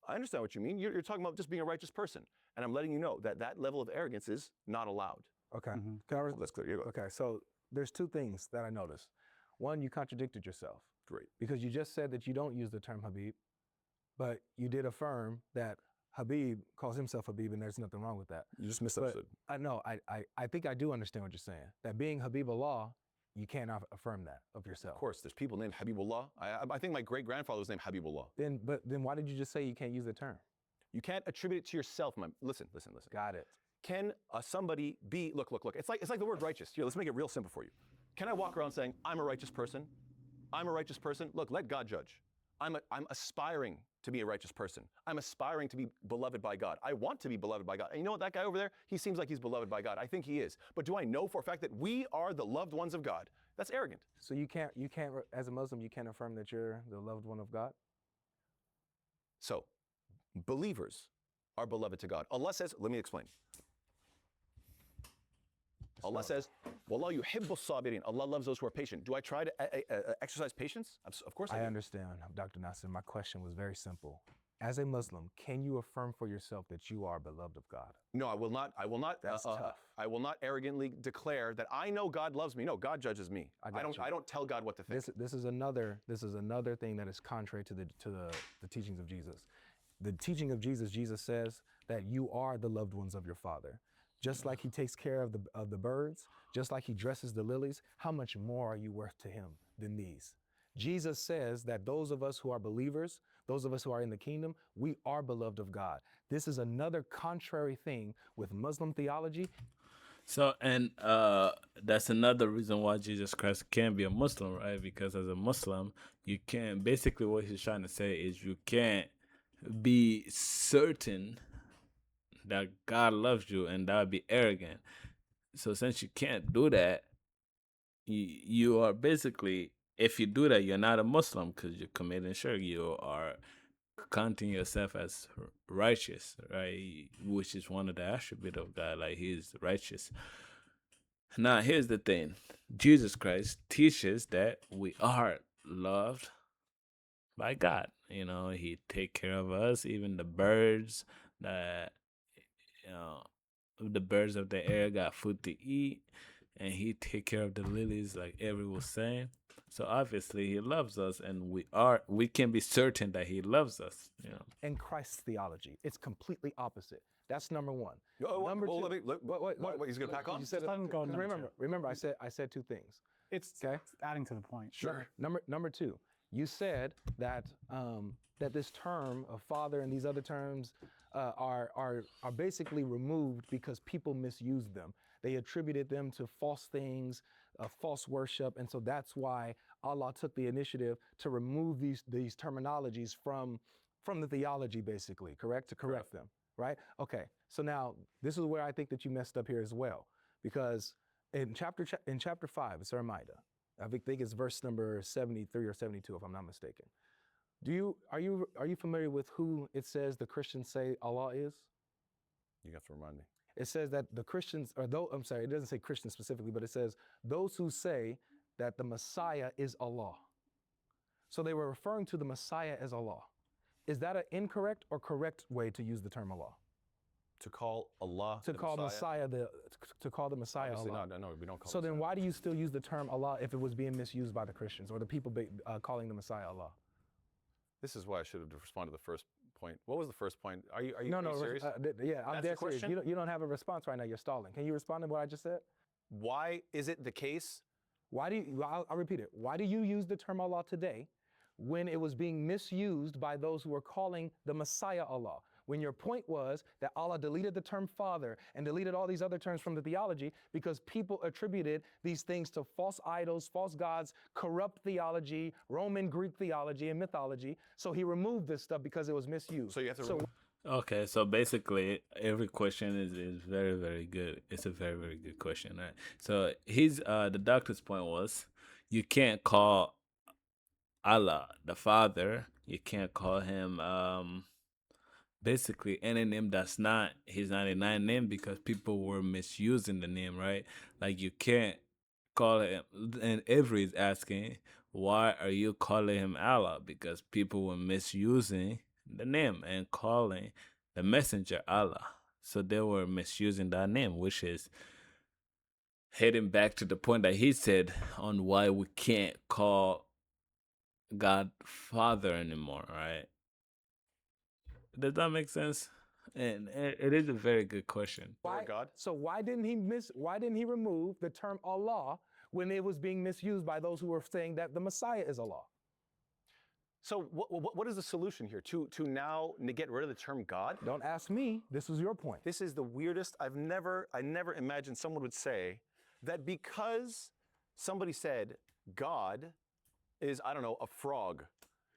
I understand what you mean. You're talking about just being a righteous person. And I'm letting you know that that level of arrogance is not allowed. Okay. Mhm. Can I That's clear. You go. Okay, so there's two things that I noticed. One, you contradicted yourself Great. because you just said that you don't use the term Habib, but you did affirm that Habib calls himself Habib, and there's nothing wrong with that. You just But misunderstood. I know, I think I do understand what you're saying. That being Habib Allah, you can't affirm that of yourself. Of course, there's people named Habibullah. I think my great-grandfather was named Habibullah. Then why did you just say you can't use the term? You can't attribute it to yourself. Listen. Got it. Can somebody be, look, it's like the word righteous. Here, let's make it real simple for you. Can I walk around saying, I'm a righteous person? I'm a righteous person? Look, let God judge. I'm aspiring to be a righteous person. I'm aspiring to be beloved by God. I want to be beloved by God. And you know what, that guy over there, he seems like he's beloved by God. I think he is. But do I know for a fact that we are the loved ones of God? That's arrogant. So you can't, as a Muslim, you can't affirm that you're the loved one of God? So, believers are beloved to God. Allah says, let me explain. Allah says, Wallahu yuhibbu sabirin. Allah loves those who are patient. Do I try to exercise patience? Of course I do. I understand, Dr. Nasser. My question was very simple. As a Muslim, can you affirm for yourself that you are beloved of God? No, I will not. That's tough. I will not arrogantly declare that I know God loves me. No, God judges me. I don't tell God what to think. This is another thing that is contrary to the teachings of Jesus. The teaching of Jesus says that you are the loved ones of your Father. Just like he takes care of the birds, just like he dresses the lilies, how much more are you worth to him than these? Jesus says that those of us who are believers, those of us who are in the kingdom, we are beloved of God. This is another contrary thing with Muslim theology. So, and that's another reason why Jesus Christ can't be a Muslim, right? Because as a Muslim, you can't, basically what he's trying to say is you can't be certain that God loves you, and that would be arrogant. So since you can't do that, you are basically, if you do that, you're not a Muslim because you're committing shirk. You are counting yourself as righteous, right? Which is one of the attributes of God, like he is righteous. Now, here's the thing. Jesus Christ teaches that we are loved by God. He take care of us, even the birds that the birds of the air got food to eat, and he take care of the lilies, like Avery was saying. So obviously he loves us, and we can be certain that he loves us. In Christ's theology, it's completely opposite. That's number one. Number two. Wait, He's going to pack on? You said Let him go. remember, I said two things. It's Okay. adding to the point. Sure. Number two, you said that that this term of father and these other terms are basically removed because people misused them. They attributed them to false things, false worship, and so that's why Allah took the initiative to remove these terminologies from the theology, basically, correct? To correct them, right? Okay. So now this is where I think that you messed up here as well, because in chapter 5, it's a reminder. I think it's verse number 73 or 72, if I'm not mistaken. Are you familiar with who it says the Christians say Allah is? You have to remind me. It says that the Christians, it doesn't say Christians specifically, but it says those who say that the Messiah is Allah. So they were referring to the Messiah as Allah. Is that an incorrect or correct way to use the term Allah? To call Allah To call the Messiah Obviously Allah. No, we don't call So it then why do you still use the term Allah if it was being misused by the Christians or the people calling the Messiah Allah? This is why I should have responded to the first point. What was the first point? Are you No, serious? Yeah, I'm That's dead the serious. question? You don't have a response right now. You're stalling. Can you respond to what I just said? Why is it the case? I'll repeat it. Why do you use the term Allah today when it was being misused by those who were calling the Messiah Allah? when your point was that Allah deleted the term father and deleted all these other terms from the theology because people attributed these things to false idols, false gods, corrupt theology, Roman, Greek theology, and mythology. So he removed this stuff because it was misused. So you have to. Okay, so basically every question is very, very good. It's a very, very good question, right? So the doctor's point was you can't call Allah the Father. You can't call him basically any name that's not his 99 name because people were misusing the name, right? Like you can't call him, and Avery is asking, why are you calling him Allah? Because people were misusing the name and calling the messenger Allah. So they were misusing that name, which is heading back to the point that he said on why we can't call God Father anymore, right? Does that make sense? And it is a very good question. Why God? So why didn't he remove the term Allah when it was being misused by those who were saying that the Messiah is Allah? So what is the solution here? To now get rid of the term God? Don't ask me. This was your point. This is the weirdest. I never imagined someone would say that because somebody said God is, I don't know, a frog.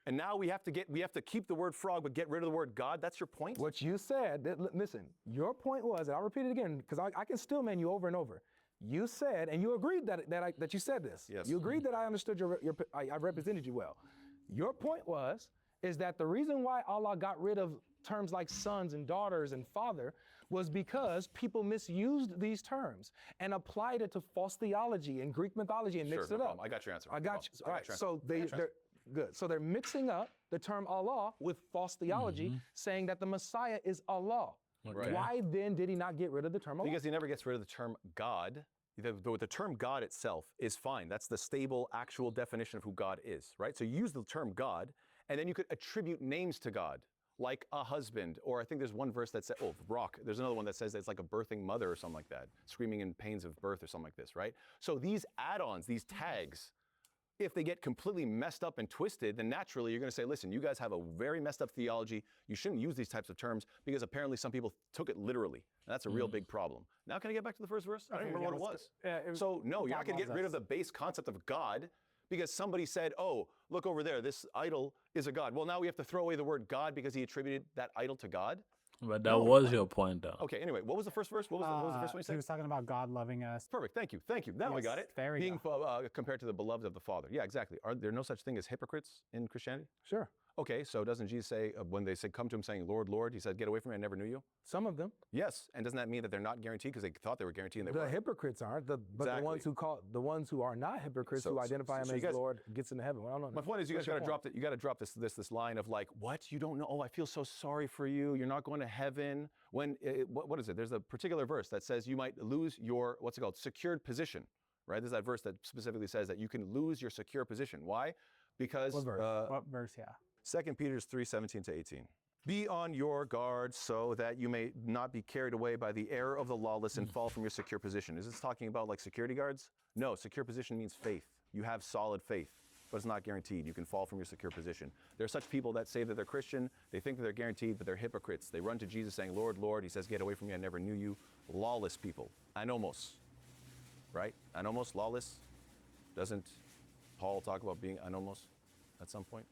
And now we have to keep the word frog but get rid of the word God. That's your point? What you said, listen, your point was, and I'll repeat it again because I can still man you over and over. You said, and you agreed that you said this. Yes. You agreed that I understood I represented you well. Your point is that the reason why Allah got rid of terms like sons and daughters and father was because people misused these terms and applied it to false theology and Greek mythology and mixed it up. I got your answer. I got you. All right. So they're good. So they're mixing up the term Allah with false theology, saying that the Messiah is Allah. Okay. Why then did he not get rid of the term Allah? Because he never gets rid of the term God. The term God itself is fine. That's the stable, actual definition of who God is, right? So you use the term God, and then you could attribute names to God, like a husband, or I think there's one verse that says, rock. There's another one that says that it's like a birthing mother or something like that, screaming in pains of birth or something like this, right? So these add-ons, these tags, if they get completely messed up and twisted, then naturally you're going to say, listen, you guys have a very messed up theology. You shouldn't use these types of terms because apparently some people took it literally. And that's a real big problem. Now, can I get back to the first verse? I don't remember what it was. So, no, you're not going to get rid of the base concept of God because somebody said, oh, look over there, this idol is a God. Well, now we have to throw away the word God because he attributed that idol to God. But that was your point, though. Okay, anyway, what was the first verse? What was the first one you said? He was talking about God loving us. Perfect, thank you. Now I got it. There we Being compared to the beloved of the Father. Yeah, exactly. Are there no such thing as hypocrites in Christianity? Sure. Okay, so doesn't Jesus say, when they said, come to him saying, Lord, Lord, he said, get away from me, I never knew you? Some of them. Yes, and doesn't that mean that they're not guaranteed because they thought they were guaranteed and they The weren't? hypocrites aren't, but Exactly. the ones who are not hypocrites, So- who identify so him you as guys- Lord, gets into heaven. Well, I don't know. My point is, you guys got to drop this line of like, what? You don't know? Oh, I feel so sorry for you. You're not going to heaven. When what is it? There's a particular verse that says you might lose your secured position, right? There's that verse that specifically says that you can lose your secure position. Why? Because What verse? What verse? Yeah. 2 Peter 3:17-18. Be on your guard so that you may not be carried away by the error of the lawless and fall from your secure position. Is this talking about like security guards? No, secure position means faith. You have solid faith, but it's not guaranteed. You can fall from your secure position. There are such people that say that they're Christian, they think that they're guaranteed, but they're hypocrites. They run to Jesus saying, Lord, Lord. He says, get away from me, I never knew you. Lawless people. Anomos, right? Anomos, lawless. Doesn't Paul talk about being anomos at some point?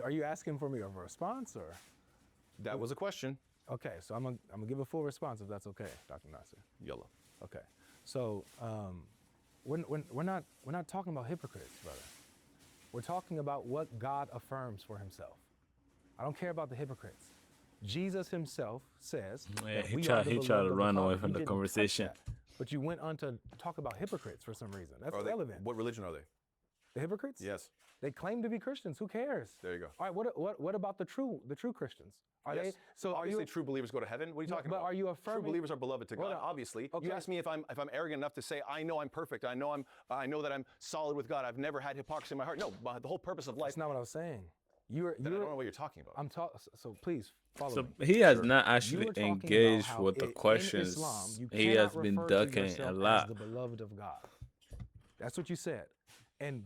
Are you asking for me a response or? That was a question. Okay, so I'm gonna give a full response if that's okay, Dr. Nasser. Yellow. Okay, so we're not talking about hypocrites, brother. We're talking about what God affirms for Himself. I don't care about the hypocrites. Jesus Himself says that he we tried are the to beloved of the run away Father. from You the didn't touch conversation. that, but you went on to talk about hypocrites for some reason. That's Are they- relevant. What religion are they? The hypocrites? Yes. They claim to be Christians. Who cares? There you go. All right. What about the true Christians? Are Yes. they? So obviously, are you? true believers go to heaven. What are you talking but about? are you affirming? True believers are beloved to Hold God. on. Obviously, Okay. you ask me if I'm arrogant enough to say I know I'm perfect. I know that I'm solid with God. I've never had hypocrisy in my heart. No, but the whole purpose of life. That's not what I was saying. I don't know what you're talking about. I'm talking. So please follow So me. he has Sure. not You actually were talking about engaged how with the in questions. Islam, you He cannot has been refer to ducking a yourself lot. as the beloved of God. That's what you said.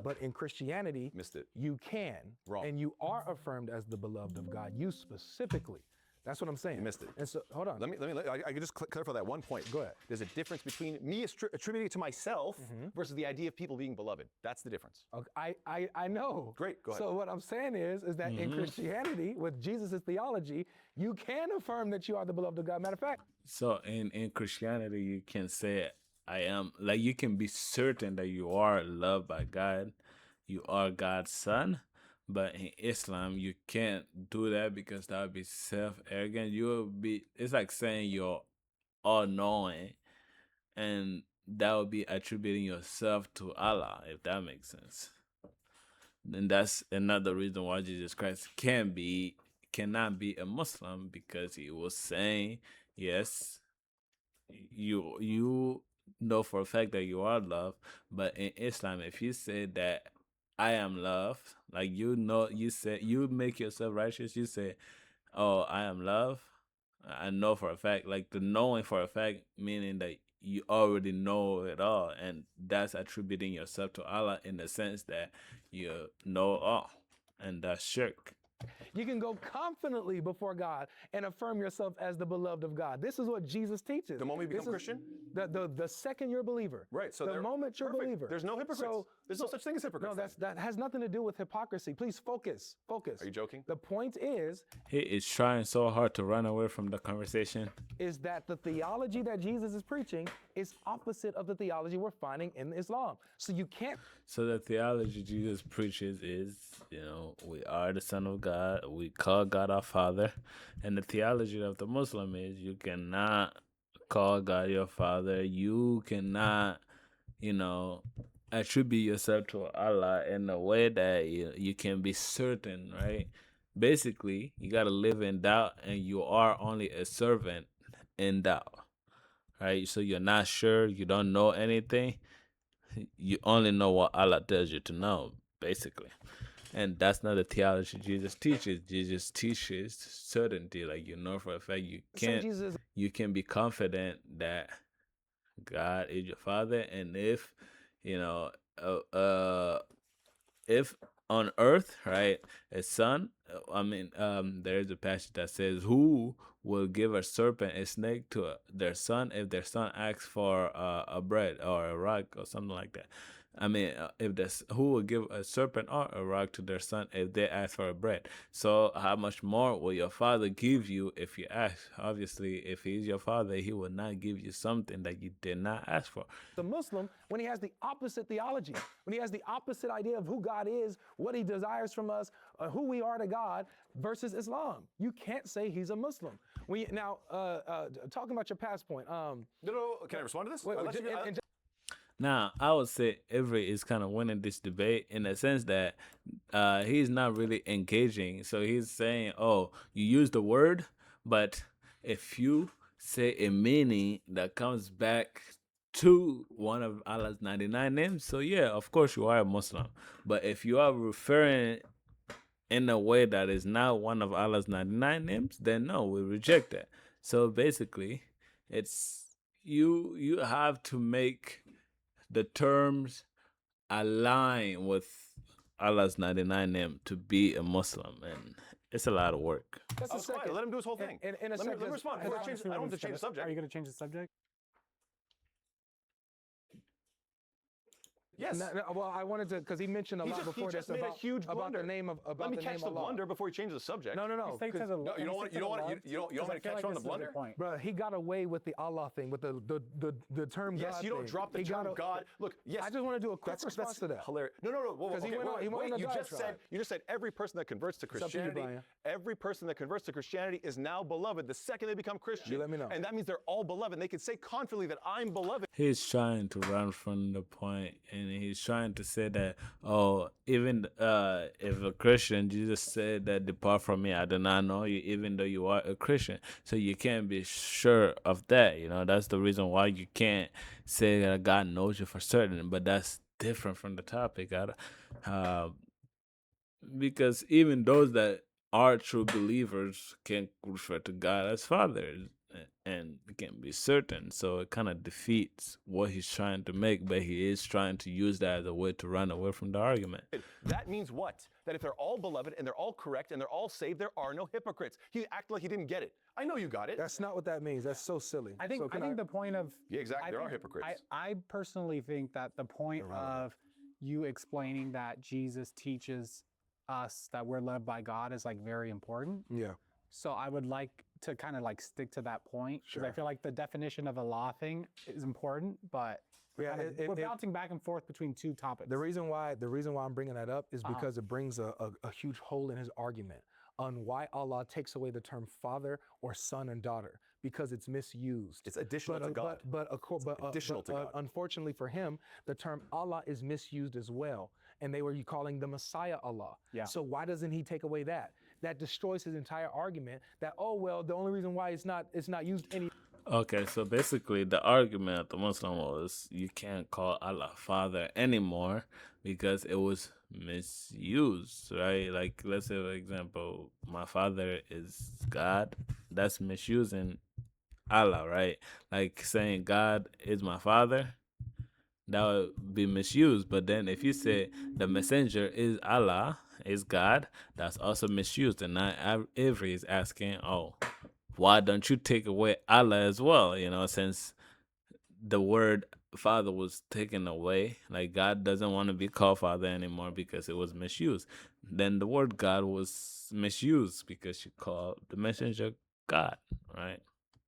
But in Christianity, Missed it. you can, Wrong. and you are affirmed as the beloved of God. You specifically. That's what I'm saying. You missed it. And so, hold on. I can just clarify that one point. Go ahead. There's a difference between me attributing it to myself versus the idea of people being beloved. That's the difference. Okay, I know. Great, go ahead. So what I'm saying is that in Christianity, with Jesus' theology, you can affirm that you are the beloved of God. Matter of fact, So in Christianity, you can say, I am, like you can be certain that you are loved by God, you are God's son. But in Islam, you can't do that because that would be self-arrogant. It's like saying you're all-knowing, and that would be attributing yourself to Allah, if that makes sense. And that's another reason why Jesus Christ cannot be a Muslim, because he was saying, yes, you know for a fact that you are love, but in Islam, if you say that I am love, like you make yourself righteous, you say, oh, I am love. I know for a fact, like the knowing for a fact, meaning that you already know it all, and that's attributing yourself to Allah in the sense that you know all, and that's shirk. you can go confidently before God and affirm yourself as the beloved of God. This is what Jesus teaches. The moment you become Christian? The second you're a believer. Right. So the moment you're a believer. There's no hypocrites. There's no such thing as hypocrites. No, that has nothing to do with hypocrisy. Please focus. Focus. Are you joking? The point is He is trying so hard to run away from the conversation. is that the theology that Jesus is preaching is opposite of the theology we're finding in Islam. So you can't. So the theology Jesus preaches is, we are the Son of God. We call God our Father. And the theology of the Muslim is you cannot call God your Father. You cannot, attribute yourself to Allah in a way that you can be certain, right? Basically, you got to live in doubt, and you are only a servant in doubt, right? So you're not sure. You don't know anything. You only know what Allah tells you to know, basically. And that's not the theology Jesus teaches. Jesus teaches certainty, like for a fact you can be confident that God is your Father, and if if on earth, right, a son, there is a passage that says, who will give a serpent, a snake to their son if their son asks for a bread or a rock or something like that. Who will give a serpent or a rock to their son if they ask for a bread? So how much more will your father give you if you ask? Obviously, if he's your father, he will not give you something that you did not ask for. The Muslim, when he has the opposite theology, when he has the opposite idea of who God is, what he desires from us, who we are to God, versus Islam. You can't say he's a Muslim. Now, talking about your past point. No, can I respond to this? Now, I would say Avery is kind of winning this debate in the sense that he's not really engaging. So he's saying, oh, you use the word, but if you say a meaning that comes back to one of Allah's 99 names, so yeah, of course you are a Muslim. But if you are referring in a way that is not one of Allah's 99 names, then no, we reject that. So basically, it's you have to make the terms align with Allah's 99 name to be a Muslim, and it's a lot of work. Let him do his whole thing. In a let second, me respond. I don't want to change the subject. Are you going to change the subject? Yes. Well, I wanted to, because he mentioned a lot before this about the name of Let me catch the blunder before he changes the subject. No. You don't want to catch on the blunder? Bro, he got away with the Allah thing, with the term God. Yes, you don't drop the term God. Look, yes. I just want to do a quick response to that. Hilarious. No. Because he went on a diatribe. You just said every person that converts to Christianity, is now beloved the second they become Christian. You let me know. And that means they're all beloved. They can say confidently that I'm beloved. He's trying to run from the point, and he's trying to say that, even if a Christian, Jesus said that depart from me, I do not know you, even though you are a Christian. So you can't be sure of that. That's the reason why you can't say that God knows you for certain. But that's different from the topic. Because even those that are true believers can refer to God as Father. and can be certain. So it kind of defeats what he's trying to make, but he is trying to use that as a way to run away from the argument. That means what? That if they're all beloved and they're all correct and they're all saved, there are no hypocrites. He acted like he didn't get it. I know you got it. That's not what that means. That's so silly. I think the point of Yeah, exactly. I There are think- hypocrites. I personally think that the point of you explaining that Jesus teaches us that we're loved by God is like very important. Yeah. So I would like to kind of like stick to that point because I Sure. feel like the definition of a law thing is important, but Yeah, we're bouncing back and forth between two topics. The reason why I'm bringing that up is because it brings a huge hole in his argument on why Allah takes away the term father or son and daughter, because it's misused. It's additional to God. But additional to God. Unfortunately for him, the term Allah is misused as well, and they were calling the Messiah Allah. Yeah. So why doesn't he take away that? That destroys his entire argument. That the only reason why it's not used any. Okay, so basically the argument of the Muslim was you can't call Allah Father anymore because it was misused, right? Like, let's say, for example, my father is God. That's misusing Allah, right? Like saying God is my father, that would be misused. But then if you say the messenger is Allah, is God, that's also misused. And now Avery is asking, oh, why don't you take away Allah as well? You know, since the word father was taken away, like God doesn't want to be called father anymore because it was misused. Then the word God was misused because you called the messenger God, right?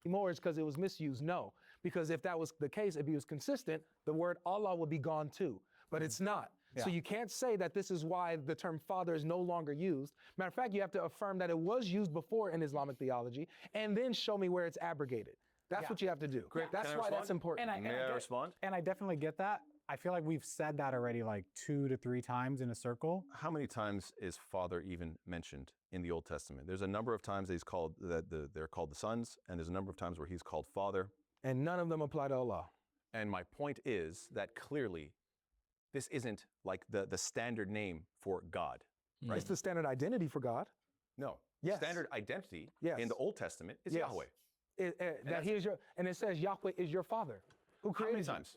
More is because it was misused. No, because if that was the case, if he was consistent, the word Allah would be gone too. But it's not. So you can't say that this is why the term father is no longer used. Matter of fact, you have to affirm that it was used before in Islamic theology, and then show me where it's abrogated. That's what you have to do. Great. That's Can I why that's respond? important. May I respond? And I definitely get that. I feel like we've said that already like 2 to 3 times in a circle. How many times is father even mentioned in the Old Testament? There's a number of times that he's called they're called the sons, and there's a number of times where he's called father. And none of them apply to Allah. And my point is that clearly this isn't like the standard name for God, right? It's the standard identity for God. No. Yes. Standard identity Yes. in the Old Testament is Yes. Yahweh. That he is your, and it says Yahweh is your father. Who How created many you. times?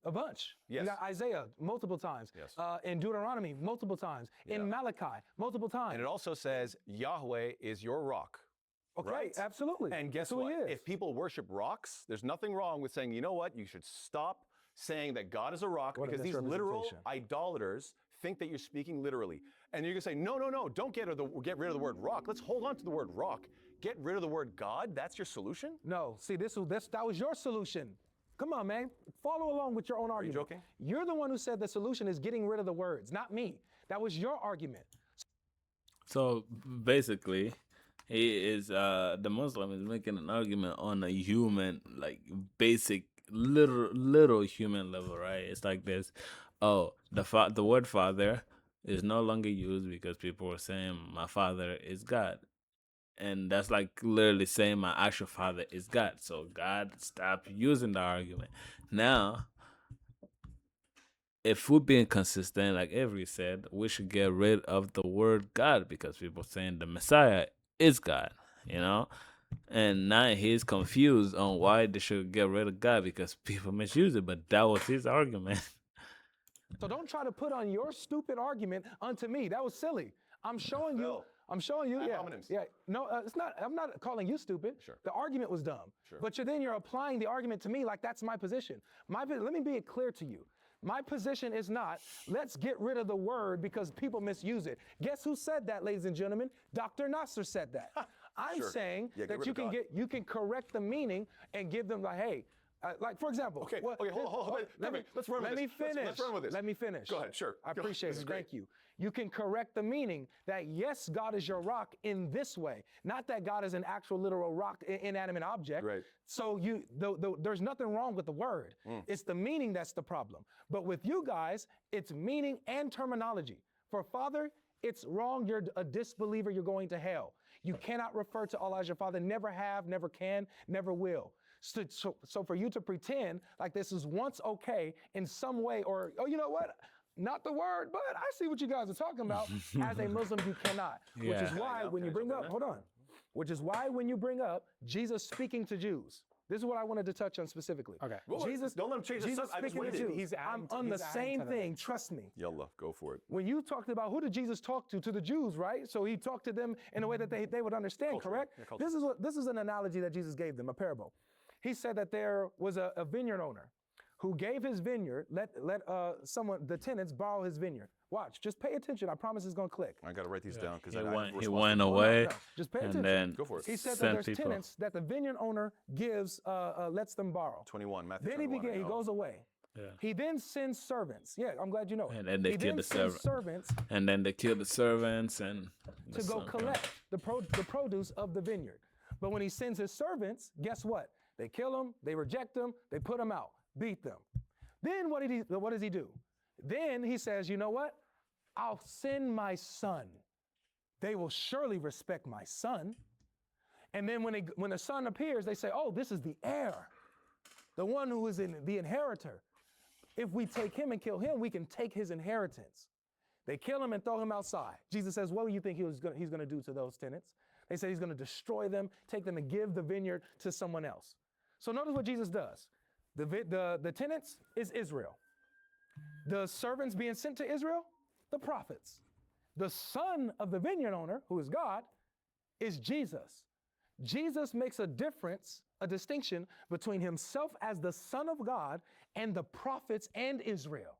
A bunch. Yes. You got Isaiah multiple times. Yes. In Deuteronomy multiple times. Yeah. In Malachi multiple times. And it also says Yahweh is your rock. Okay, right? absolutely. And guess That's who what? he is. If people worship rocks, there's nothing wrong with saying, you know what, you should stop saying that God is a rock, What a because these literal misrepresentation. idolaters think that you're speaking literally. And you're going to say, no, don't get rid of the word rock. Let's hold on to the word rock. Get rid of the word God. That's your solution? No, see, that was your solution. Come on, man. Follow along with your own argument. joking? You're the one who said the solution is getting rid of the words, not me. That was your argument. So basically, he is the Muslim is making an argument on a human, like basic, little human level, right? It's like this. Oh, the word father is no longer used because people were saying my father is God. And that's like literally saying my actual father is God. So God stopped using the argument. Now, if we're being consistent, like Avery said, we should get rid of the word God because people saying the Messiah is God, you know? And now he's confused on why they should get rid of God because people misuse it. But that was his argument. So don't try to put on your stupid argument onto me. That was silly. I'm showing you. Phil, I'm showing you. ad Yeah. hominems. Yeah. No, it's not. I'm not calling you stupid. Sure. The argument was dumb. Sure. But you're applying the argument to me like that's my position. Let me be clear to you. My position is not, let's get rid of the word because people misuse it. Guess who said that, ladies and gentlemen? DR.NASSERK said that. I'm Sure. saying Yeah, get that rid you of can God. you can correct the meaning and give them like, hey, like for example. Okay, well, okay, hold on. Let's run with let me this. finish. Let's run with this. Let me finish. Go ahead, sure. I Go. appreciate This it. is great. Thank you. You can correct the meaning that yes, God is your rock in this way, not that God is an actual literal rock, inanimate object. Right. So there's nothing wrong with the word. It's the meaning that's the problem. But with you guys, it's meaning and terminology. For father, it's wrong. You're a disbeliever. You're going to hell. You cannot refer to Allah as your father. Never have, never can, never will. So for you to pretend like this is once okay in some way, or, oh, you know what? Not the word, but I see what you guys are talking about. As a Muslim, you cannot. Which is Yeah. why when you bring up, hold on. which is why when you bring up Jesus speaking to Jews, this is what I wanted to touch on specifically. Okay. Well, Jesus, don't let him change the Jesus subject. I just speaking to read it. Jews. He's I'm adding to- on he's the adding same to the thing, mix. trust me. Yallah, go for it. When you talked about who did Jesus talk to the Jews, right? So he talked to them in a way that they would understand, Culturally. correct? Yeah, culturally. This is an analogy that Jesus gave them, a parable. He said that there was a vineyard owner who gave his vineyard, let the tenants borrow his vineyard. Watch, just pay attention. I promise it's gonna click. I got to write these down because He I have went responsibility. away, No, just pay and attention. then Go for it. He said that sent there's people. tenants that the vineyard owner gives, lets them borrow. 21, Matthew Then he 21. I he know. goes away. Yeah. He then sends servants. Yeah, I'm glad you know. And then they he kill then the sends servant. servants And then they kill the servants and to go collect the produce of the vineyard. But when he sends his servants, guess what? They kill them, they reject them, they put them out, beat them. Then what does he do? Then he says, you know what? I'll send my son. They will surely respect my son. And then when the son appears, they say, oh, this is the heir, the one who is the inheritor. If we take him and kill him, we can take his inheritance. They kill him and throw him outside. Jesus says, what do you think he's going to do to those tenants? They say he's going to destroy them, take them and give the vineyard to someone else. So notice what Jesus does. The tenants is Israel. The servants being sent to Israel, the prophets. The son of the vineyard owner, who is God, is Jesus. Jesus makes a distinction between himself as the Son of God and the prophets and Israel.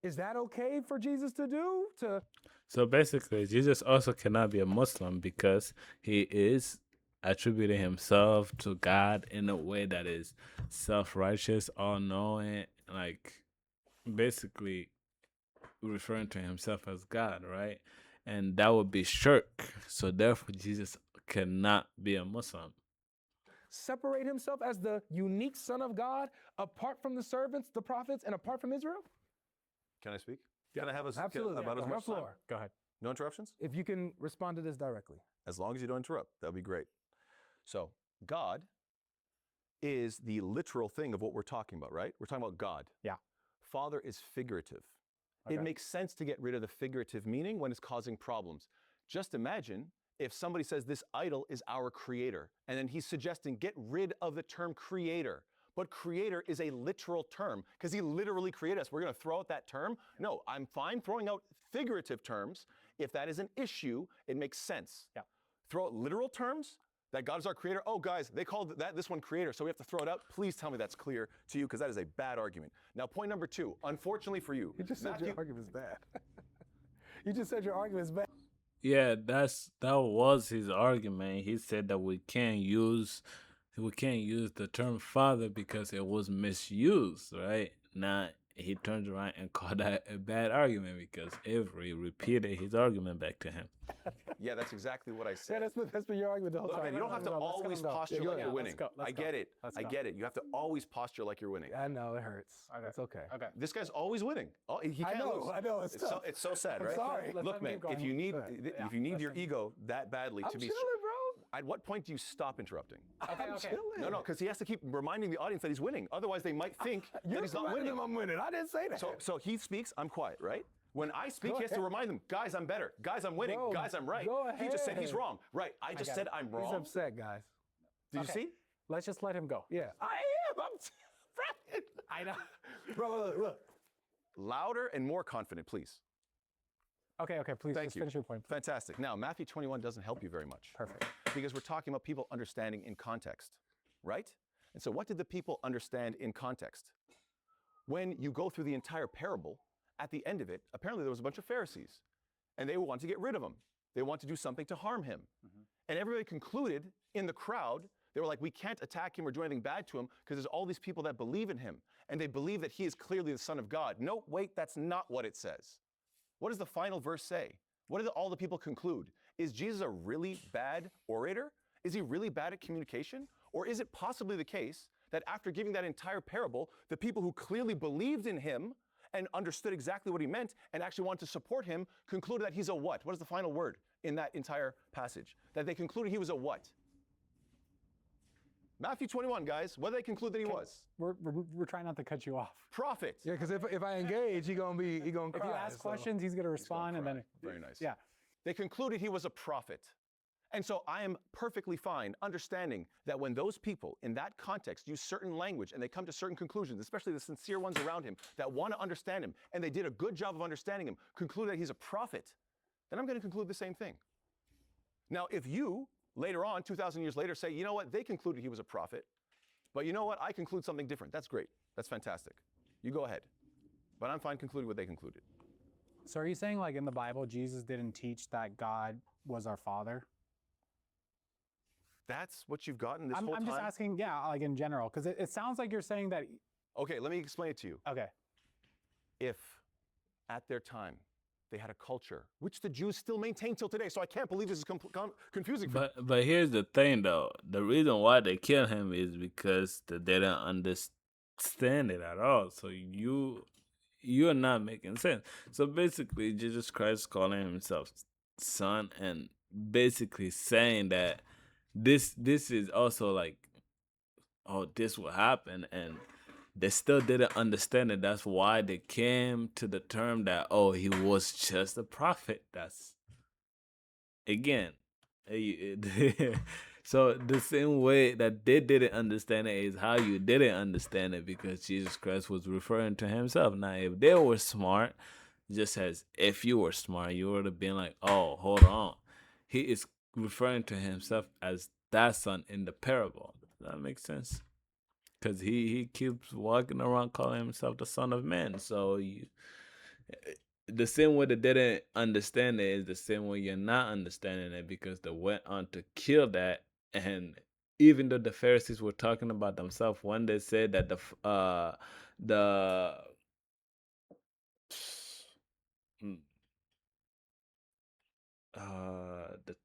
Is that okay for Jesus to do? So basically, Jesus also cannot be a Muslim because he is attributing himself to God in a way that is self-righteous, all-knowing, like basically referring to himself as God, right? And that would be shirk. So therefore, Jesus cannot be a Muslim. Separate himself as the unique Son of God apart from the servants, the prophets, and apart from Israel? Can I speak? Can I have a Absolutely. about as Your much time? floor. Go ahead. No interruptions? If you can respond to this directly. As long as you don't interrupt, that would be great. So, God is the literal thing of what we're talking about, right? We're talking about God. Yeah. Father is figurative. It Okay. makes sense to get rid of the figurative meaning when it's causing problems. Just imagine if somebody says this idol is our creator, and then he's suggesting get rid of the term creator. But creator is a literal term because he literally created us. We're going to throw out that term? No, I'm fine throwing out figurative terms. If that is an issue, it makes sense. Yeah. Throw out literal terms, that God is our creator. Oh, guys, they called this one creator, so we have to throw it out. Please tell me that's clear to you because that is a bad argument. Now, point number 2, unfortunately for you. You just said Matthew- your argument's bad. You just said your argument's bad. Yeah, that was his argument. He said that we can't use the term father because it was misused, right? Now he turns around and called that a bad argument because Avery repeated his argument back to him. Yeah, that's exactly what I Yeah, said. that's been your argument the whole Look, time. man, you don't have to always posture like you're winning. I get it. I get it. You have to always posture like you're winning. I know, it hurts. Okay. It's okay. Okay. This guy's always winning. Oh, he can't lose. I know, it's so, tough. it's so sad, I'm right? sorry. Let's Look, let man, him keep if you going. need Go ahead. if you need your ego that badly I'm to be, chilling, bro. at what point do you stop interrupting? Okay. I'm Okay. chilling. No, because he has to keep reminding the audience that he's winning. Otherwise, they might think that You're he's not correcting winning. him, I'm winning. I didn't say that. So he speaks, I'm quiet, right? When I speak, Go he has to ahead. remind them, guys, I'm better. Guys, I'm winning. Bro, Guys, I'm right. go He just said he's ahead. wrong. Right. I just got said it. I'm He's wrong. upset, guys. Did Okay. you see? Let's just let him go. Yeah. I am. I'm I know. Bro, look. Louder and more confident, please. Okay. Please Thank just you. finish your point. Fantastic. Now, Matthew 21 doesn't help you very much. Perfect. Because we're talking about people understanding in context, right? And so what did the people understand in context? When you go through the entire parable, at the end of it, apparently there was a bunch of Pharisees, and they wanted to get rid of him. They wanted to do something to harm him. And everybody concluded in the crowd, they were like, we can't attack him or do anything bad to him because there's all these people that believe in him, and they believe that he is clearly the Son of God. No, wait, that's not what it says. What does the final verse say? What did all the people conclude? Is Jesus a really bad orator? Is he really bad at communication? Or is it possibly the case that after giving that entire parable, the people who clearly believed in him and understood exactly what he meant and actually wanted to support him concluded that he's a what? What is the final word in that entire passage? That they concluded he was a what? Matthew 21, guys. What did they conclude that he was? We're trying not to cut you off. Prophet. Yeah, because if I engage, he gonna cry. If you ask questions, he's gonna respond, and then Very nice. yeah. They concluded he was a prophet. And so I am perfectly fine understanding that when those people in that context use certain language and they come to certain conclusions, especially the sincere ones around him that want to understand him, and they did a good job of understanding him, conclude that he's a prophet, then I'm going to conclude the same thing. Now, if you, later on, 2,000 years later, say, you know what, they concluded he was a prophet, but you know what, I conclude something different. That's great. That's fantastic. You go ahead. But I'm fine concluding what they concluded. So are you saying like in the Bible, Jesus didn't teach that God was our Father? That's what you've gotten this I'm whole time? just asking, yeah, like in general, because it sounds like you're saying that. Okay, let me explain it to you. Okay. If at their time they had a culture, which the Jews still maintain till today, so I can't believe this is confusing for But here's the thing, though. The reason why they killed him is because they didn't understand it at all. So you're not making sense. So basically, Jesus Christ calling himself son and basically saying that this is also like, oh, this will happen, and they still didn't understand it. That's why they came to the term that, oh, he was just a prophet. That's again, so the same way that they didn't understand it is how you didn't understand it, because Jesus Christ was referring to himself. Now, if they were smart, just as if you were smart, you would have been like, oh, hold on. He is referring to himself as that son in the parable. Does that make sense? Because he keeps walking around calling himself the Son of Man. So the same way they didn't understand it is the same way you're not understanding it, because they went on to kill that. And even though the Pharisees were talking about themselves when they said that the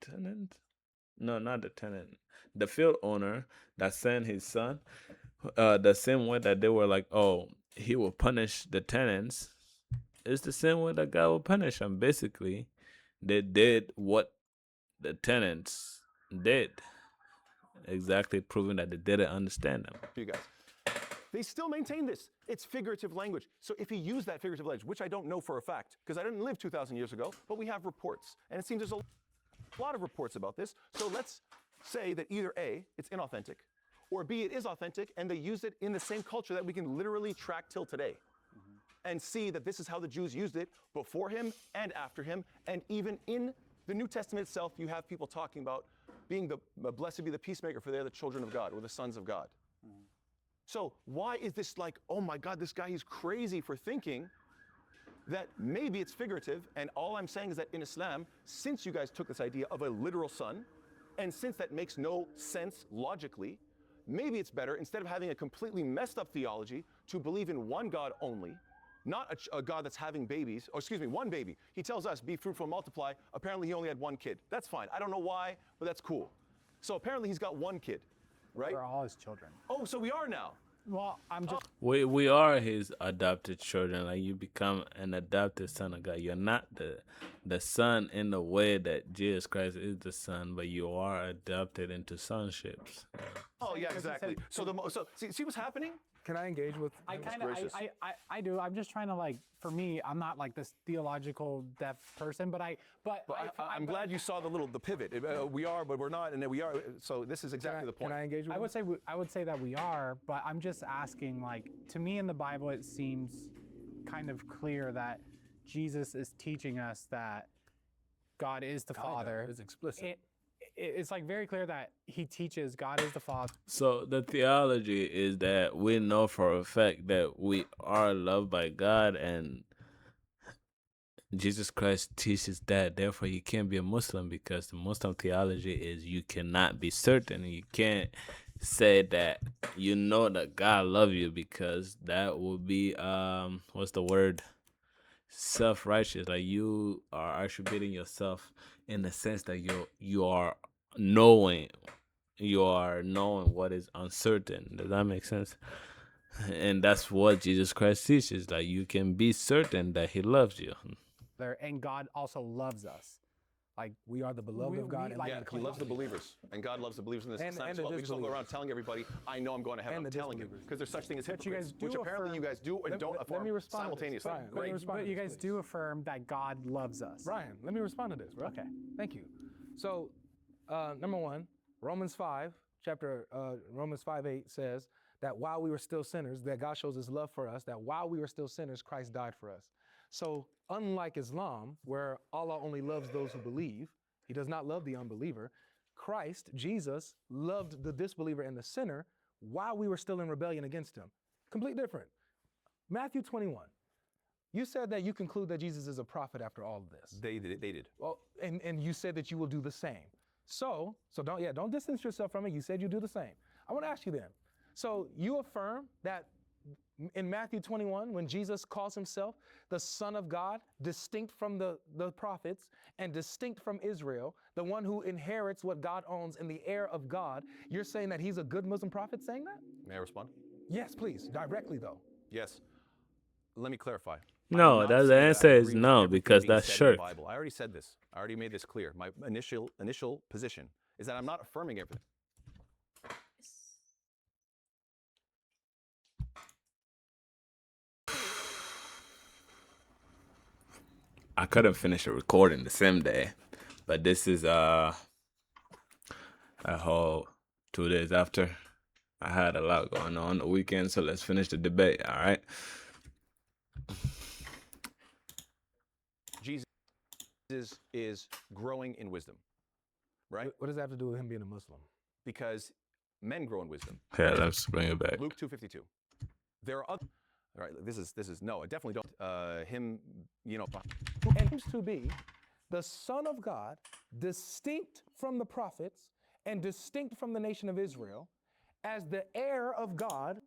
tenant, no, not the tenant, the field owner that sent his son, the same way that they were like, oh, he will punish the tenants, it's the same way that God will punish them. Basically, they did what the tenants did, exactly proving that they didn't understand them. you guys. They still maintain this. It's figurative language. So if he used that figurative language, which I don't know for a fact, because I didn't live 2,000 years ago, but we have reports. And it seems there's a lot of reports about this. So let's say that either A, it's inauthentic, or B, it is authentic, and they use it in the same culture that we can literally track till today. And see that this is how the Jews used it before him and after him. And even in the New Testament itself, you have people talking about being blessed be the peacemaker, for they're the children of God, or the sons of God. So why is this like, oh my God, this guy, he's crazy for thinking that maybe it's figurative? And all I'm saying is that in Islam, since you guys took this idea of a literal son, and since that makes no sense logically, maybe it's better, instead of having a completely messed up theology, to believe in one God only, not a God that's having babies, or excuse me, one baby. He tells us, be fruitful and multiply. Apparently he only had one kid. That's fine. I don't know why, but that's cool. So apparently he's got one kid, right? We're all his children. Oh, so we are now. Well, I'm just. We are his adopted children. Like, you become an adopted son of God. You're not the son in the way that Jesus Christ is the son, but you are adopted into sonships. Oh yeah, exactly. So see what's happening? Can I engage with? I kind gracious. of, I do. I'm just trying to, like, for me, I'm not like this theological depth person, but I'm glad you saw the pivot. We are, but we're not, and then we are. So this is exactly the point. Can I engage with? I would say that we are, but I'm just asking, like, to me in the Bible, it seems kind of clear that Jesus is teaching us that God is the Father. It's explicit. It's like very clear that he teaches God is the Father. So the theology is that we know for a fact that we are loved by God, and Jesus Christ teaches that. Therefore, you can't be a Muslim, because the Muslim theology is you cannot be certain. You can't say that you know that God loves you, because that would be what's the word? Self-righteous. Like, you are attributing yourself in the sense that you are knowing what is uncertain. Does that make sense? And that's what Jesus Christ teaches, that you can be certain that he loves you. And God also loves us. Like, We are the beloved of God. like, Yeah, he loves the believers, and God loves the believers in this And sense. the Well, we just don't go disbelievers. around telling everybody, I know I'm going to heaven. And I'm the telling you, disbelievers. because there's such thing as But you guys hypocrites, do which apparently you guys do and don't let affirm me respond to this. simultaneously. Brian, let me Right? respond but to you this, guys please. do affirm that God loves us. Brian, let me respond to this, bro. Okay. Thank you. So Number one, Romans 5:8 says that while we were still sinners, that God shows his love for us, that while we were still sinners, Christ died for us. So unlike Islam, where Allah only loves those who believe, he does not love the unbeliever, Christ, Jesus, loved the disbeliever and the sinner while we were still in rebellion against him. Complete different. Matthew 21. You said that you conclude that Jesus is a prophet after all of this. They did. Well, and you said that you will do the same. So don't distance yourself from it. You said you do the same. I want to ask you then. So you affirm that in Matthew 21, when Jesus calls himself the Son of God, distinct from the prophets and distinct from Israel, the one who inherits what God owns and the heir of God, you're saying that he's a good Muslim prophet saying that? May I respond? Yes, please. Directly, though. Yes. Let me clarify. No, that's the answer is no, because that's shirk. Bible. I already said this. I already made this clear. My initial position is that I'm not affirming everything. I couldn't finish a recording the same day, but this is a whole 2 days after. I had a lot going on the weekend, so let's finish the debate, all right? Jesus is growing in wisdom, right? What does that have to do with him being a Muslim? Because men grow in wisdom. Yeah, let's bring it back. Luke 2:52. There are other. All right, this is no. I definitely don't. Him, And seems to be the Son of God, distinct from the prophets and distinct from the nation of Israel, as the heir of God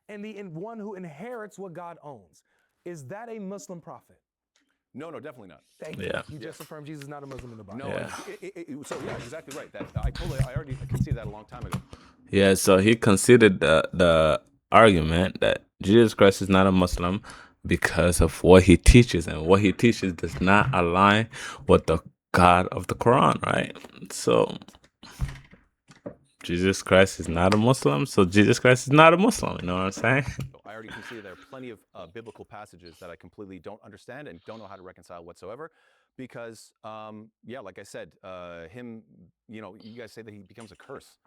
and the one who inherits what God owns. Is that a Muslim prophet? No, definitely not. Thank you. Yeah. You just affirmed Jesus is not a Muslim in the Bible. No. Yeah. So yeah, exactly right. That I already conceded that a long time ago. Yeah, so he considered the argument that Jesus Christ is not a Muslim because of what he teaches, and what he teaches does not align with the God of the Quran, right? So Jesus Christ is not a Muslim, so Jesus Christ is not a Muslim, you know what I'm saying? I already conceded there are plenty of biblical passages that I completely don't understand and don't know how to reconcile whatsoever, because like I said, him, you guys say that he becomes a curse.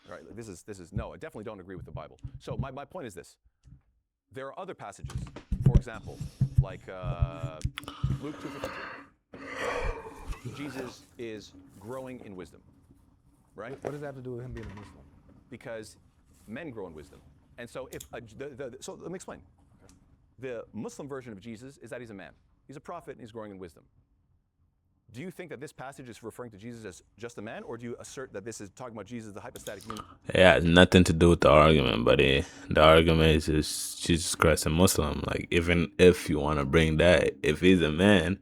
Right, this is no, I definitely don't agree with the Bible. So my point is this. There are other passages, for example, like Luke 2:52. Jesus is growing in wisdom, right? What does that have to do with him being a Muslim? Because men grow in wisdom. And so so let me explain. The Muslim version of Jesus is that he's a man. He's a prophet and he's growing in wisdom. Do you think that this passage is referring to Jesus as just a man, or do you assert that this is talking about Jesus, the hypostatic union? Yeah, it's nothing to do with the argument, buddy. The argument is Jesus Christ a Muslim. Like, even if you want to bring that, if he's a man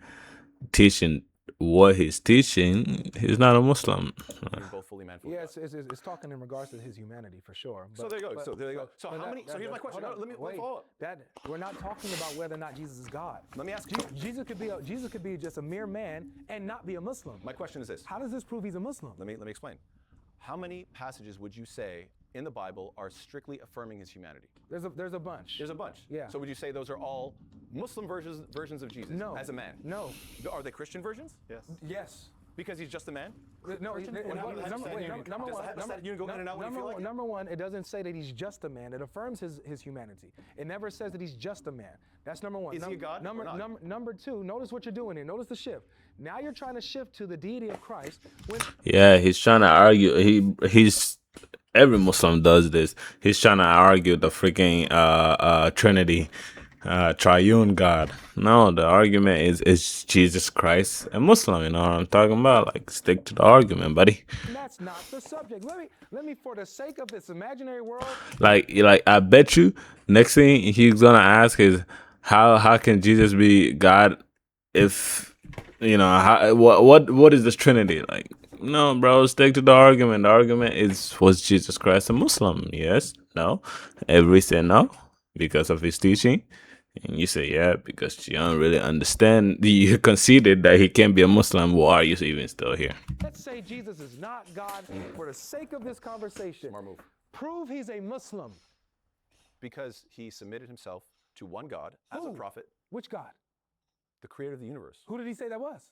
teaching what he's teaching, he's not a Muslim. He's both fully man, fully Yeah, God. it's talking in regards to his humanity for sure. So there you go. So there you go. So but how many? So here's my question. hold on, Let me wait. follow up. We're not talking about whether or not Jesus is God. Let me ask you. Jesus could be just a mere man and not be a Muslim. My question is this. How does this prove he's a Muslim? Let me explain. How many passages would you say in the Bible are strictly affirming his humanity? There's a bunch. There's a bunch. Yeah. So would you say those are all Muslim versions of Jesus No. as a man? No. Are they Christian versions? Yes. Yes. Because he's just a man? No, number one, it doesn't say that he's just a man. It affirms his humanity. It never says that he's just a man. That's number one. Is he a God or not? Number two, notice what you're doing here. Notice the shift. Now you're trying to shift to the deity of Christ. Yeah, he's trying to argue. He's every Muslim does this. He's trying to argue the freaking Trinity, triune God. No, the argument is Jesus Christ a Muslim? You know what I'm talking about? Like, stick to the argument, buddy. That's not the subject. Let me, for the sake of this imaginary world. Like I bet you next thing he's gonna ask is how can Jesus be God if what is this Trinity like? No, bro, stick to the argument. The argument was Jesus Christ a Muslim? Yes, no. Everybody said no because of his teaching. And you say, yeah, because you don't really understand. You conceded that he can't be a Muslim. Why are you even still here? Let's say Jesus is not God. For the sake of this conversation, Smart move. prove he's a Muslim. Because he submitted himself to one God as a prophet, Which God? the creator of the universe. Who did he say that was?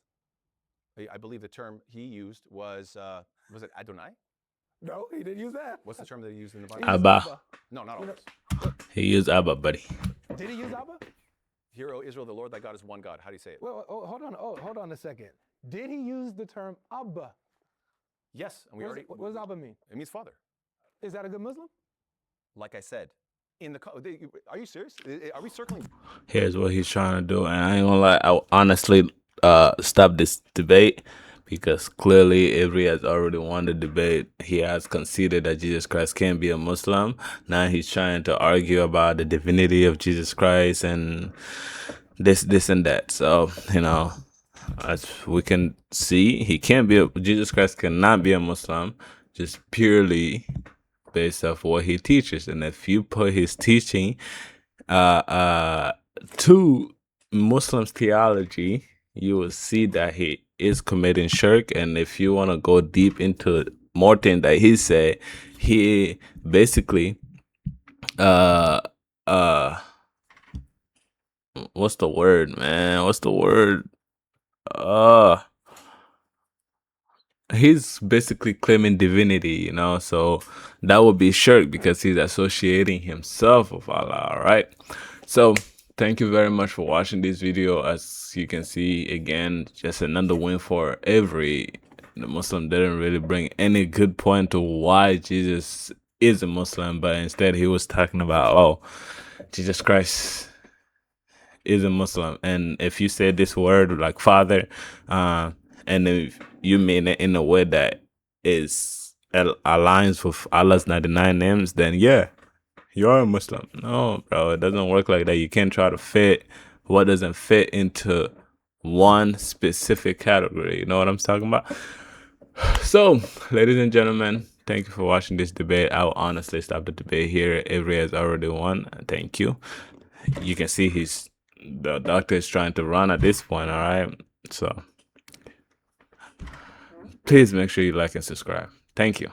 I believe the term he used was it Adonai? No, he didn't use that. What's the term that he used in the He Bible? used Abba. No, not You know, always. He used Abba, buddy. did he use Abba? Hear, O Israel, the Lord thy God is one God. How do you say it? Well, hold on a second. Did he use the term Abba? Yes, and we already. What does Abba mean? It means father. Is that a good Muslim? Like I said, are you serious? Are we circling? Here's what he's trying to do, and I ain't gonna lie, I honestly stop this debate because clearly Avery has already won the debate. He has conceded that Jesus Christ can be a Muslim. Now he's trying to argue about the divinity of Jesus Christ and this and that. So, you know, as we can see, Jesus Christ cannot be a Muslim just purely based off what he teaches. And if you put his teaching to Muslims' theology, you will see that he is committing shirk. And if you want to go deep into more things that he said, he basically what's the word, man? What's the word? He's basically claiming divinity, you know, so that would be shirk because he's associating himself with Allah. All right, so thank you very much for watching this video. As you can see, again, just another win for Avery. The Muslim didn't really bring any good point to why Jesus is a Muslim, but instead he was talking about, oh, Jesus Christ is a Muslim, and if you say this word like father, and if you mean it in a way that aligns with Allah's 99 names, then yeah, you're a Muslim. No, bro, it doesn't work like that. You can't try to fit what doesn't fit into one specific category. You know what I'm talking about? So, ladies and gentlemen, thank you for watching this debate. I will honestly stop the debate here. Avery has already won. Thank you. You can see the doctor is trying to run at this point. All right, so please make sure you like and subscribe. Thank you.